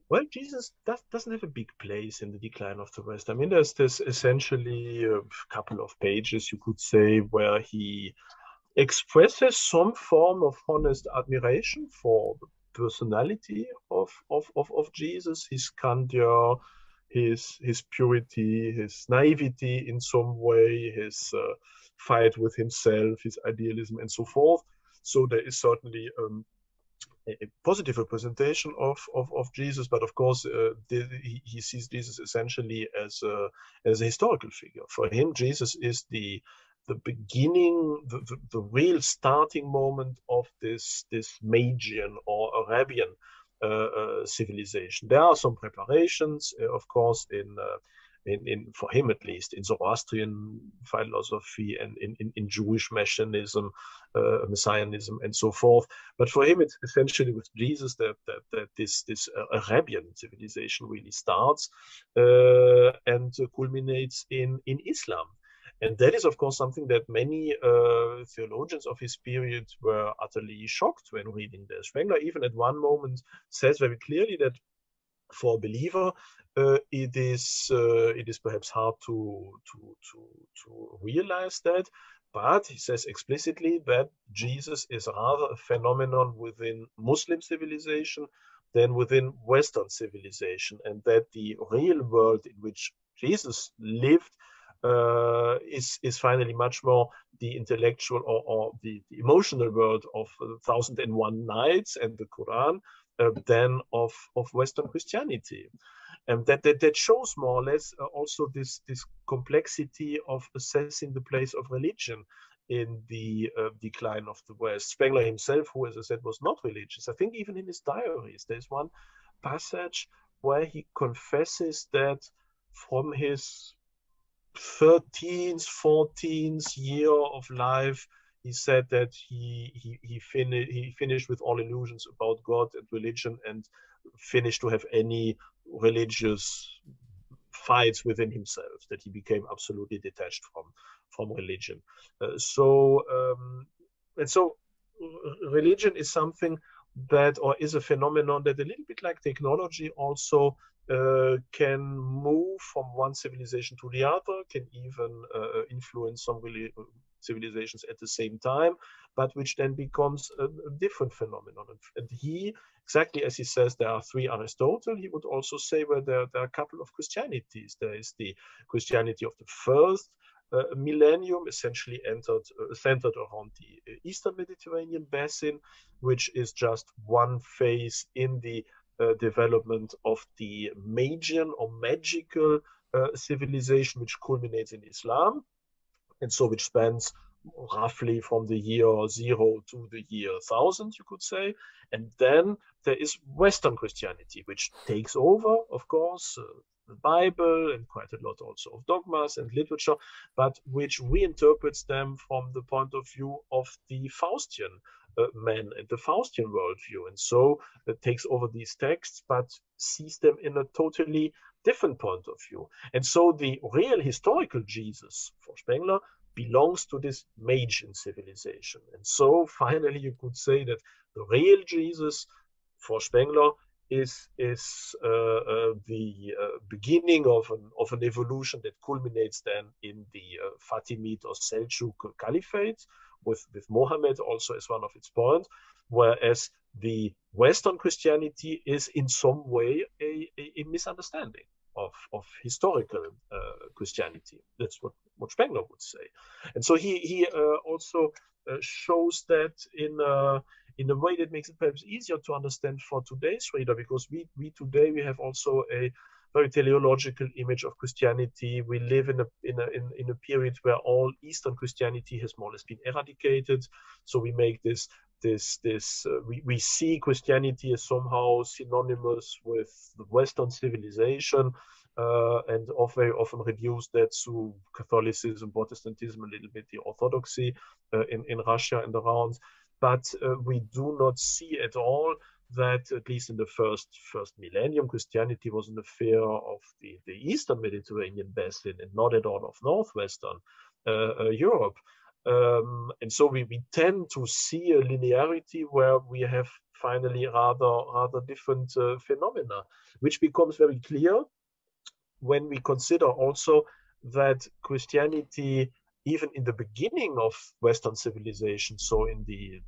Well, Jesus doesn't have a big place in the decline of the West. I mean, there's essentially a couple of pages, you could say, where he expresses some form of honest admiration for the personality of Jesus, his candor, his purity, his naivety in some way, his fight with himself, his idealism, and so forth. So there is certainly a positive representation of Jesus, but of course he sees Jesus essentially as a historical figure. For him, Jesus is the beginning, the real starting moment of this Magian or Arabian civilization. There are some preparations, of course, in for him at least, in Zoroastrian philosophy and in Jewish messianism, messianism, and so forth. But for him, it's essentially with Jesus that this Arabian civilization really starts and culminates in Islam. And that is, of course, something that many theologians of his period were utterly shocked when reading this. Spengler even at one moment says very clearly that for a believer, it is perhaps hard to realize that, but he says explicitly that Jesus is rather a phenomenon within Muslim civilization than within Western civilization, and that the real world in which Jesus lived is finally much more the intellectual or the emotional world of 1001 Nights and the Quran than of Western Christianity. And that shows more or less also this complexity of assessing the place of religion in the decline of the West. Spengler himself, who, as I said, was not religious, I think even in his diaries, there's one passage where he confesses that from his 13th, 14th year of life, he said that he finished with all illusions about God and religion and finished to have any religious fights within himself, that he became absolutely detached from religion. And so religion is something that, or is a phenomenon that, a little bit like technology, also can move from one civilization to the other, can even influence some civilizations at the same time, but which then becomes a different phenomenon. And he, exactly as he says, there are three Aristotle, he would also say, well, there are a couple of Christianities. There is the Christianity of the first millennium, essentially centered around the Eastern Mediterranean basin, which is just one phase in the development of the Magian or magical civilization, which culminates in Islam, and so which spans roughly from the year 0 to the year 1000, you could say. And then there is Western Christianity, which takes over, of course, the Bible and quite a lot also of dogmas and literature, but which reinterprets them from the point of view of the Faustian men and the Faustian worldview. And so it takes over these texts, but sees them in a totally different point of view. And so the real historical Jesus for Spengler belongs to this Magian civilization. And so finally you could say that the real Jesus for Spengler is the beginning of an evolution that culminates then in the Fatimid or Seljuk Caliphate, with Mohammed also as one of its points, whereas the Western Christianity is in some way a misunderstanding of historical Christianity. That's what Spengler would say. And so he also shows that in a way that makes it perhaps easier to understand for today's reader, because we today we have also a very teleological image of Christianity. We live in a period where all Eastern Christianity has more or less been eradicated. So we make we see Christianity as somehow synonymous with the Western civilization, and very often reduce that to Catholicism, Protestantism, a little bit the Orthodoxy in Russia and around. But we do not see at all that, at least in the first millennium, Christianity was an affair of the Eastern Mediterranean basin and not at all of Northwestern Europe. And so we tend to see a linearity where we have finally rather different phenomena, which becomes very clear when we consider also that Christianity, even in the beginning of Western civilization, so in the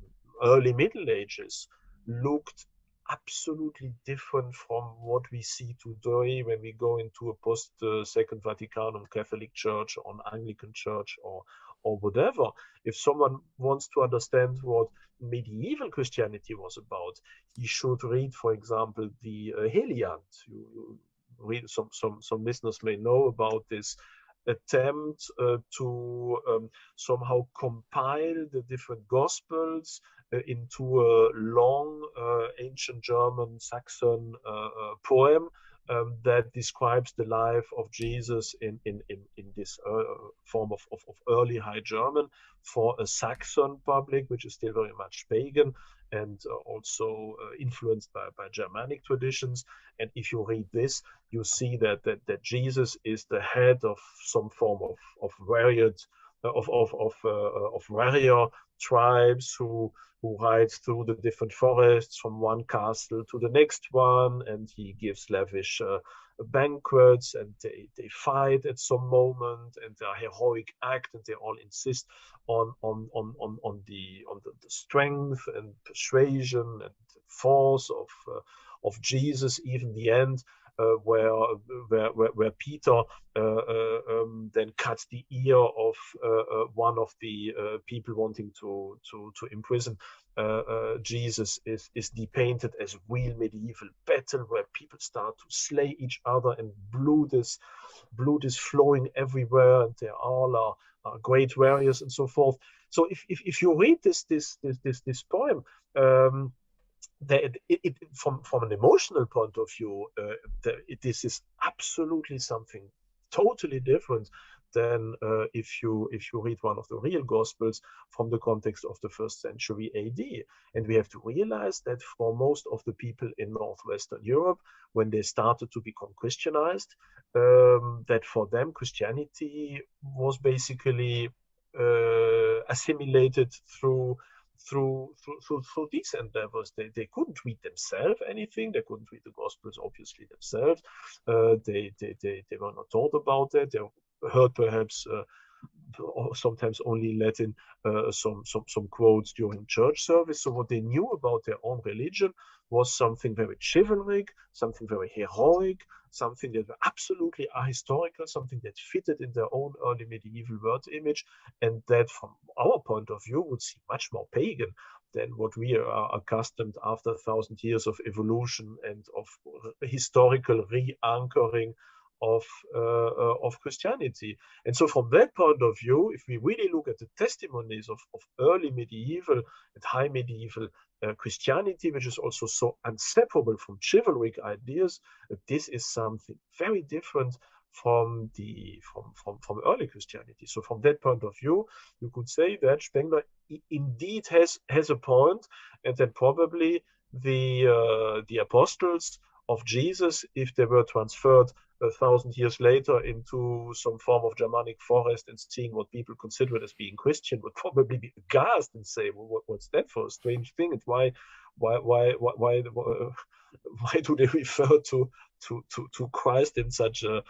early Middle Ages, looked absolutely different from what we see today when we go into a post Second Vaticanum Catholic Church or an Anglican Church or whatever. If someone wants to understand what medieval Christianity was about, he should read, for example, the Heliant. Read, some listeners may know about this attempt to somehow compile the different gospels into a long ancient German Saxon poem that describes the life of Jesus in this form of early High German for a Saxon public, which is still very much pagan and also influenced by Germanic traditions. And if you read this, you see that Jesus is the head of some form of warrior tribes who rides through the different forests from one castle to the next one, and he gives lavish banquets, and they fight at some moment, and they are heroic act, and they all insist on the strength and persuasion and force of Jesus. Even the end, where Peter then cuts the ear of one of the people wanting to imprison Jesus, is depicted as real medieval battle where people start to slay each other, and blood is flowing everywhere, and they all are great warriors and so forth. So if you read this poem, from an emotional point of view, this is absolutely something totally different than if you read one of the real Gospels from the context of the first century AD. And we have to realize that for most of the people in Northwestern Europe, when they started to become Christianized, that for them Christianity was basically assimilated through through these endeavors. They couldn't read themselves anything. They couldn't read the Gospels, obviously, themselves. They were not taught about that. They heard perhaps or sometimes only Latin, some quotes during church service. So what they knew about their own religion was something very chivalric, something very heroic, something that were absolutely ahistorical, something that fitted in their own early medieval world image, and that from our point of view would seem much more pagan than what we are accustomed after 1,000 years of evolution and of historical re-anchoring of Christianity. And so from that point of view, if we really look at the testimonies of early medieval and high medieval Christianity, which is also so inseparable from chivalric ideas, this is something very different from early Christianity. So from that point of view, you could say that Spengler indeed has a point, and that probably the apostles of Jesus, if they were transferred 1,000 years later into some form of Germanic forest and seeing what people considered as being Christian, would probably be aghast and say, well, what's that for a strange thing? And why do they refer to Christ in such a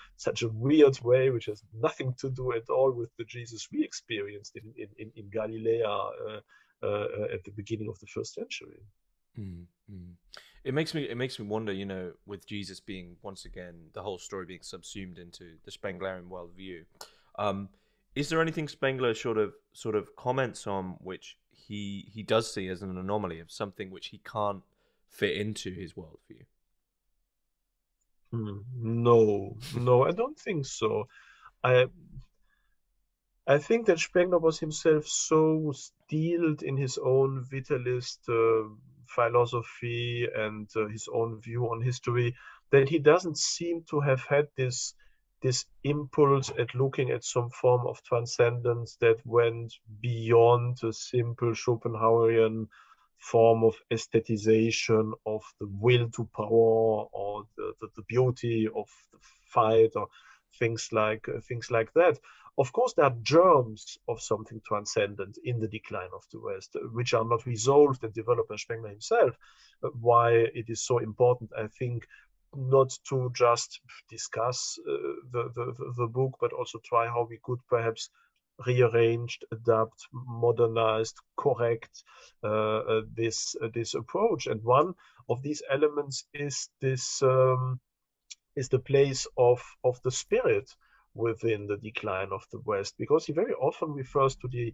weird way, which has nothing to do at all with the Jesus we experienced in Galilee at the beginning of the first century? Mm-hmm. It makes me wonder, with Jesus being once again the whole story being subsumed into the Spenglerian worldview. Is there anything Spengler sort of comments on which he does see as an anomaly of something which he can't fit into his worldview? No, I don't think so. I I think that Spengler was himself so steeled in his own vitalist philosophy and his own view on history that he doesn't seem to have had this impulse at looking at some form of transcendence that went beyond a simple Schopenhauerian form of aestheticization of the will to power or the beauty of the fight or things like that. Of course, there are germs of something transcendent in the decline of the West, which are not resolved and developed by Spengler himself. Why it is so important, I think, not to just discuss the book, but also try how we could perhaps rearranged, adapt, modernized, correct this approach. And one of these elements is this is the place of the spirit within the decline of the West, because he very often refers to the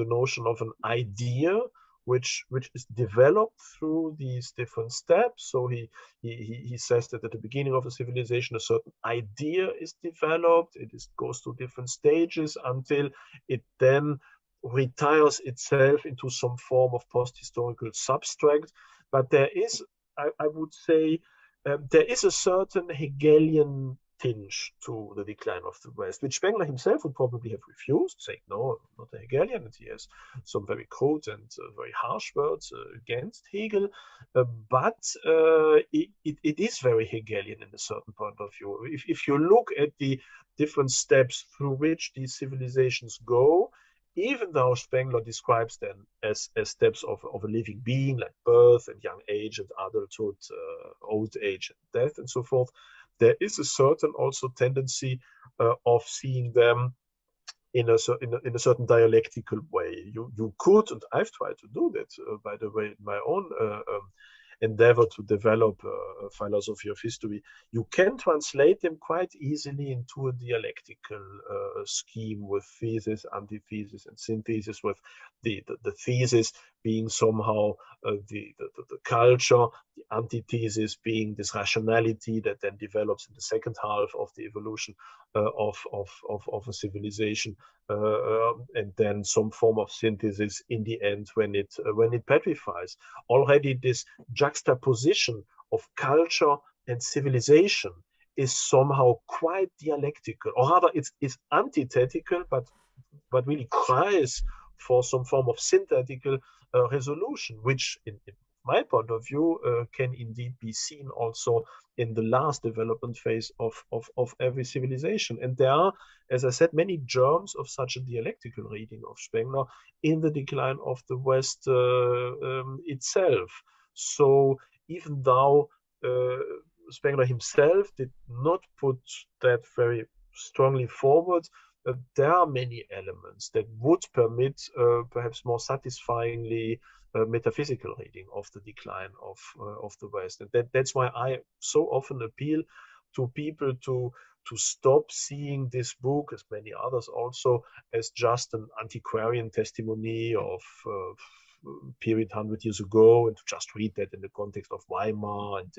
notion of an idea which is developed through these different steps. So he says that at the beginning of a civilization, a certain idea is developed. Goes through different stages until it then retires itself into some form of post-historical substract. But there is, I would say, there is a certain Hegelian tinge to the decline of the West, which Spengler himself would probably have refused, saying, no, not a Hegelian. And he has some very crude and very harsh words against Hegel. But it is very Hegelian in a certain point of view. If you look at the different steps through which these civilizations go, even though Spengler describes them as steps of a living being, like birth and young age and adulthood, old age and death and so forth, there is a certain also tendency of seeing them in a certain dialectical way. You could, and I've tried to do that, by the way, in my own endeavor to develop a philosophy of history, you can translate them quite easily into a dialectical scheme with thesis, antithesis, and synthesis, with the thesis being somehow the culture, the antithesis being this rationality that then develops in the second half of the evolution of a civilization, and then some form of synthesis in the end when it petrifies. Already this juxtaposition of culture and civilization is somehow quite dialectical, or rather it's antithetical, but really cries for some form of synthetical resolution, which my point of view, can indeed be seen also in the last development phase of every civilization. And there are, as I said, many germs of such a dialectical reading of Spengler in the decline of the West itself. So even though Spengler himself did not put that very strongly forward, there are many elements that would permit perhaps more satisfyingly metaphysical reading of the decline of the West. And that's why I so often appeal to people to stop seeing this book, as many others also, as just an antiquarian testimony of period 100 years ago, and to just read that in the context of Weimar and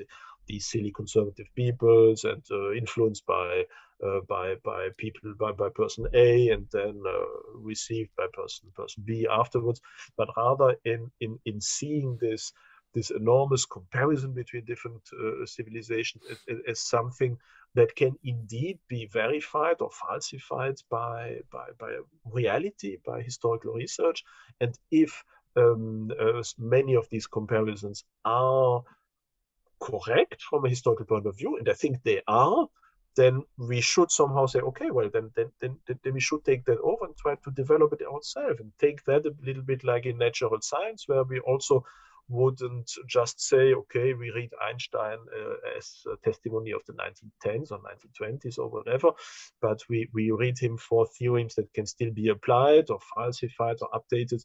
these silly conservative peoples, and influenced by people by person A, and then received by person B afterwards, but rather in seeing this enormous comparison between different civilizations as something that can indeed be verified or falsified by reality, by historical research. And if many of these comparisons are correct from a historical point of view, and I think they are, then we should somehow say, okay, well, then we should take that over and try to develop it ourselves, and take that a little bit like in natural science, where we also wouldn't just say, okay, we read Einstein as a testimony of the 1910s or 1920s or whatever, but we read him for theorems that can still be applied or falsified or updated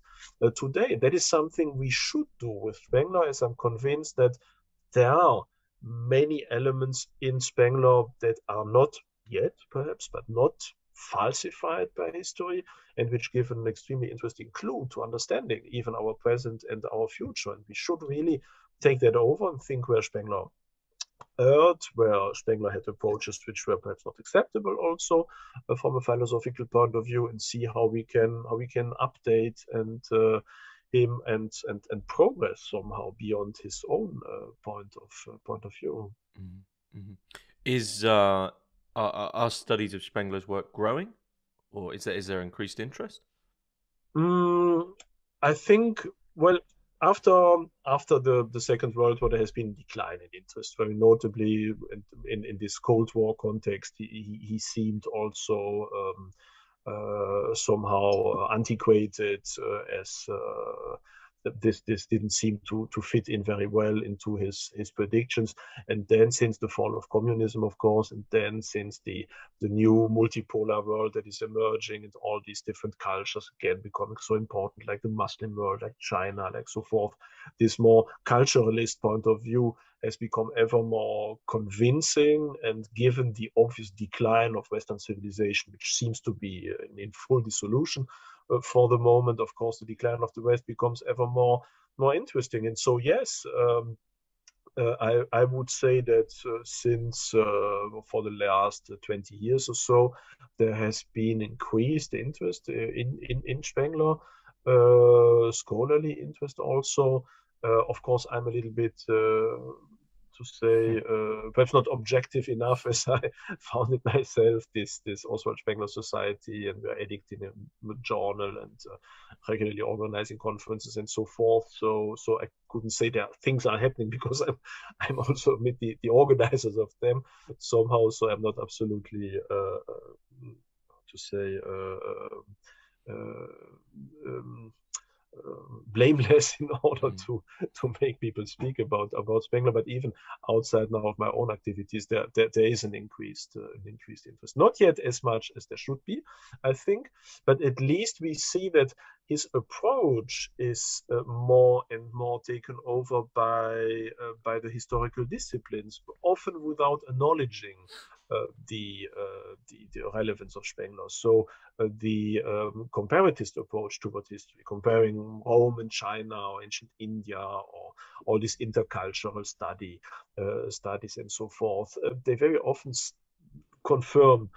today. That is something we should do with Spengler, as I'm convinced that there are many elements in Spengler that are not yet, perhaps, but not falsified by history, and which give an extremely interesting clue to understanding even our present and our future. And we should really take that over and think where Spengler erred, where Spengler had approaches which were perhaps not acceptable also from a philosophical point of view, and see how we can update and him and progress somehow beyond his own point of view. Mm-hmm. Is are studies of Spengler's work growing, or is there increased interest? I think, well, after the Second World War, there has been decline in interest, very notably in this Cold War context. He seemed also somehow antiquated, as this didn't seem to fit in very well into his predictions. And then since the fall of communism, of course, and then since the new multipolar world that is emerging, and all these different cultures again becoming so important, like the Muslim world, like China, like so forth, this more culturalist point of view has become ever more convincing. And given the obvious decline of Western civilization, which seems to be in full dissolution for the moment, of course, the decline of the West becomes ever more interesting. And so, yes, I would say that since for the last 20 years or so, there has been increased interest in Spengler, scholarly interest also. Of course, I'm a little bit to say perhaps not objective enough, as I found it myself, this Oswald Spengler Society, and we're editing a journal and regularly organizing conferences and so forth. So I couldn't say that things are happening, because I'm also with the organizers of them somehow. So I'm not absolutely to say blameless in order to make people speak about Spengler. But even outside now of my own activities, there is an increased interest. Not yet as much as there should be, I think, but at least we see that his approach is more and more taken over by the historical disciplines, often without acknowledging the relevance of Spengler. So the comparatist approach toward history, comparing Rome and China or ancient India, or all these intercultural studies and so forth, they very often confirm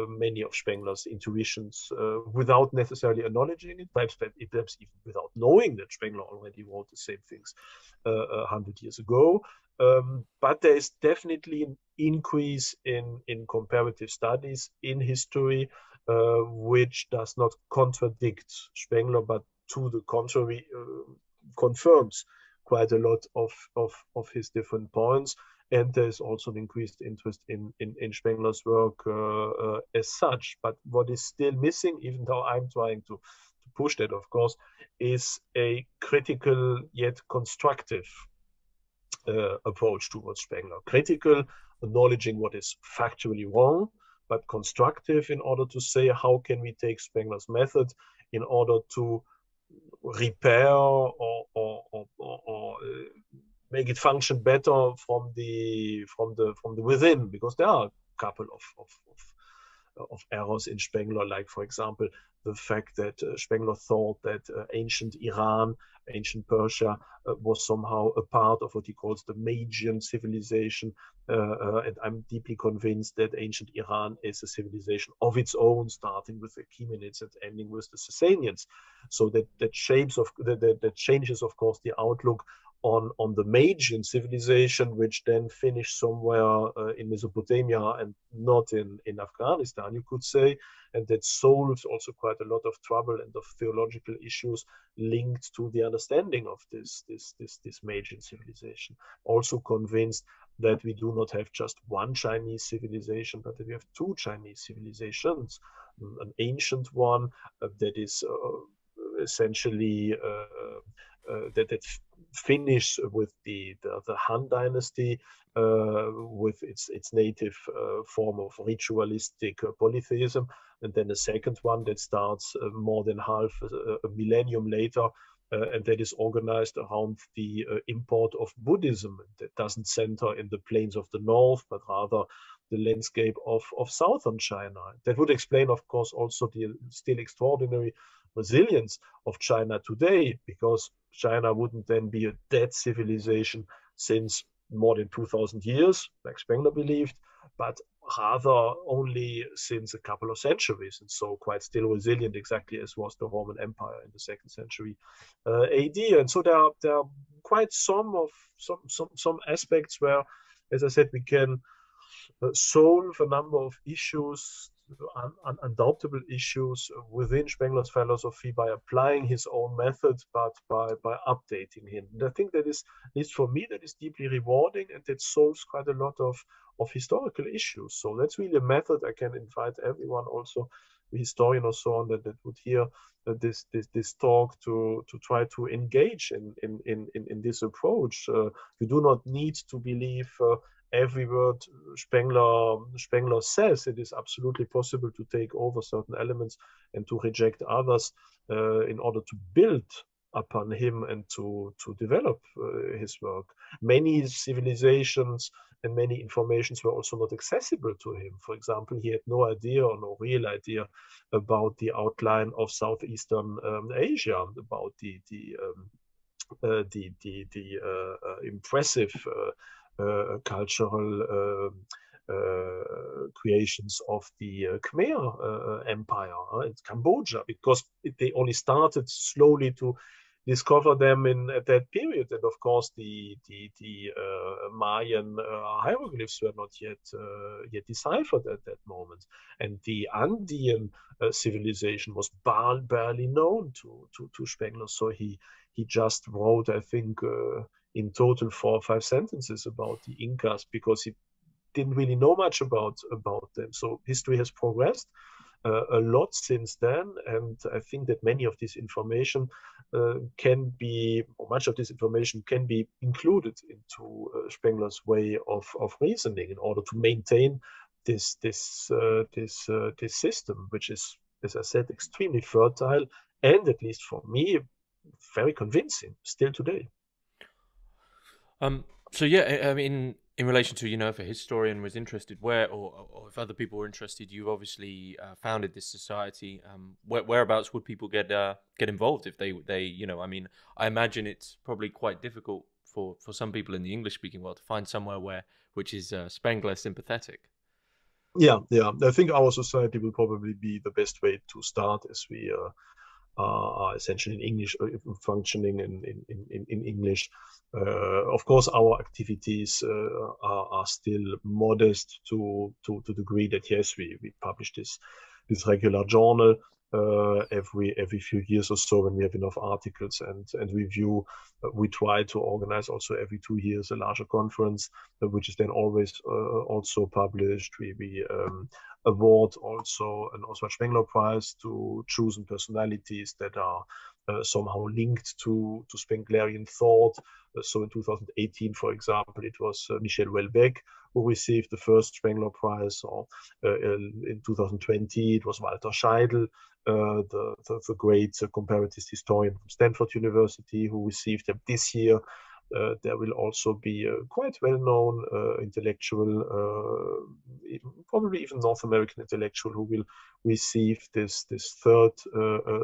many of Spengler's intuitions without necessarily acknowledging it, perhaps even without knowing that Spengler already wrote the same things 100 years ago. But there is definitely an increase in comparative studies in history, which does not contradict Spengler, but to the contrary, confirms quite a lot of his different points. And there's also an increased interest in Spengler's work as such. But what is still missing, even though I'm trying to push that, of course, is a critical yet constructive approach towards Spengler. Critical, acknowledging what is factually wrong, but constructive in order to say how can we take Spengler's method in order to repair or make it function better from the within, because there are a couple of errors in Spengler, like, for example, the fact that Spengler thought that ancient Iran, ancient Persia was somehow a part of what he calls the Magian civilization. And I'm deeply convinced that ancient Iran is a civilization of its own, starting with the Achaemenids and ending with the Sasanians. So that changes, of course, the outlook on the Magian civilization, which then finished somewhere in Mesopotamia and not in Afghanistan, you could say. And that solves also quite a lot of trouble and of theological issues linked to the understanding of this Magian civilization. Also convinced that we do not have just one Chinese civilization, but that we have two Chinese civilizations. An ancient one that is essentially that finished with the Han dynasty, with its native form of ritualistic polytheism, and then a second one that starts more than half a millennium later, and that is organized around the import of Buddhism. That doesn't center in the plains of the north, but rather the landscape of southern China. That would explain, of course, also the still extraordinary resilience of China today, because China wouldn't then be a dead civilization since more than 2,000 years, like Spengler believed, but rather only since a couple of centuries, and so quite still resilient, exactly as was the Roman Empire in the 2nd century AD. And so there are quite some aspects where, as I said, we can solve a number of issues, undoubtable issues within Spengler's philosophy by applying his own method, but by updating him. And I think that is, at least for me, that is deeply rewarding, and that solves quite a lot of historical issues. So that's really a method I can invite everyone, also a historian or so on, that would hear this talk to try to engage in this approach. You do not need to believe every word Spengler says. It is absolutely possible to take over certain elements and to reject others in order to build upon him and to develop his work. Many civilizations and many informations were also not accessible to him. For example, he had no idea or no real idea about the outline of Southeastern Asia, about the impressive cultural creations of the Khmer Empire in Cambodia, because they only started slowly to discover them at that period. And of course, the Mayan hieroglyphs were not yet deciphered at that moment. And the Andean civilization was barely known to Spengler. So he just wrote, I think, in total 4 or 5 sentences about the Incas, because he didn't really know much about them. So history has progressed a lot since then, and I think that many of this information much of this information can be included into Spengler's way of reasoning in order to maintain this system, which is, as I said, extremely fertile and, at least for me, very convincing still today. So yeah, I mean, in relation to, if a historian was interested, or if other people were interested, you obviously founded this society. Whereabouts would people get involved if they I mean, I imagine it's probably quite difficult for some people in the English speaking world to find somewhere which is Spengler sympathetic. Yeah. I think our society will probably be the best way to start, as we are essentially in English, functioning in English. Of course, our activities are still modest to the degree that, yes, we publish this regular journal, every few years or so when we have enough articles and review. We try to organize also every 2 years a larger conference, which is then always also published. We award also an Oswald Spengler Prize to chosen personalities that are somehow linked to Spenglerian thought. So in 2018, for example, it was Michel Houellebecq who received the first Spengler Prize, or in 2020 it was Walter Scheidel, the great comparative historian from Stanford University, who received them this year. There will also be a quite well-known intellectual, probably even North American intellectual, who will receive this third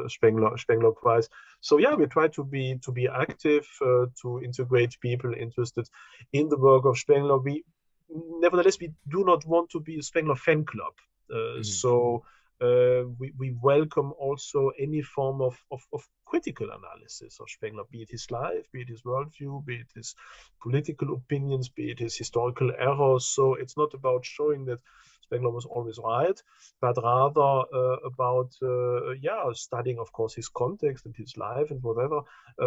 Spengler Prize. So yeah, we try to be active, to integrate people interested in the work of Spengler. Nevertheless, we do not want to be a Spengler fan club. So we welcome also any form of critical analysis of Spengler, be it his life, be it his worldview, be it his political opinions, be it his historical errors. So it's not about showing that Spengler was always right, but rather about studying, of course, his context and his life and whatever,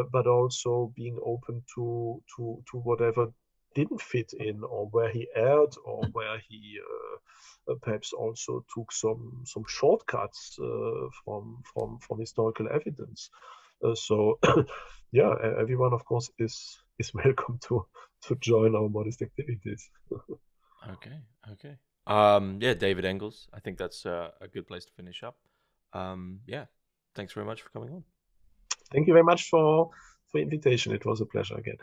but also being open to whatever didn't fit in, or where he erred, or where he perhaps also took some shortcuts from historical evidence. So yeah, everyone of course is welcome to join our modest activities. Okay, okay. Yeah, David Engels. I think that's a good place to finish up. Yeah, thanks very much for coming on. Thank you very much for invitation. It was a pleasure again.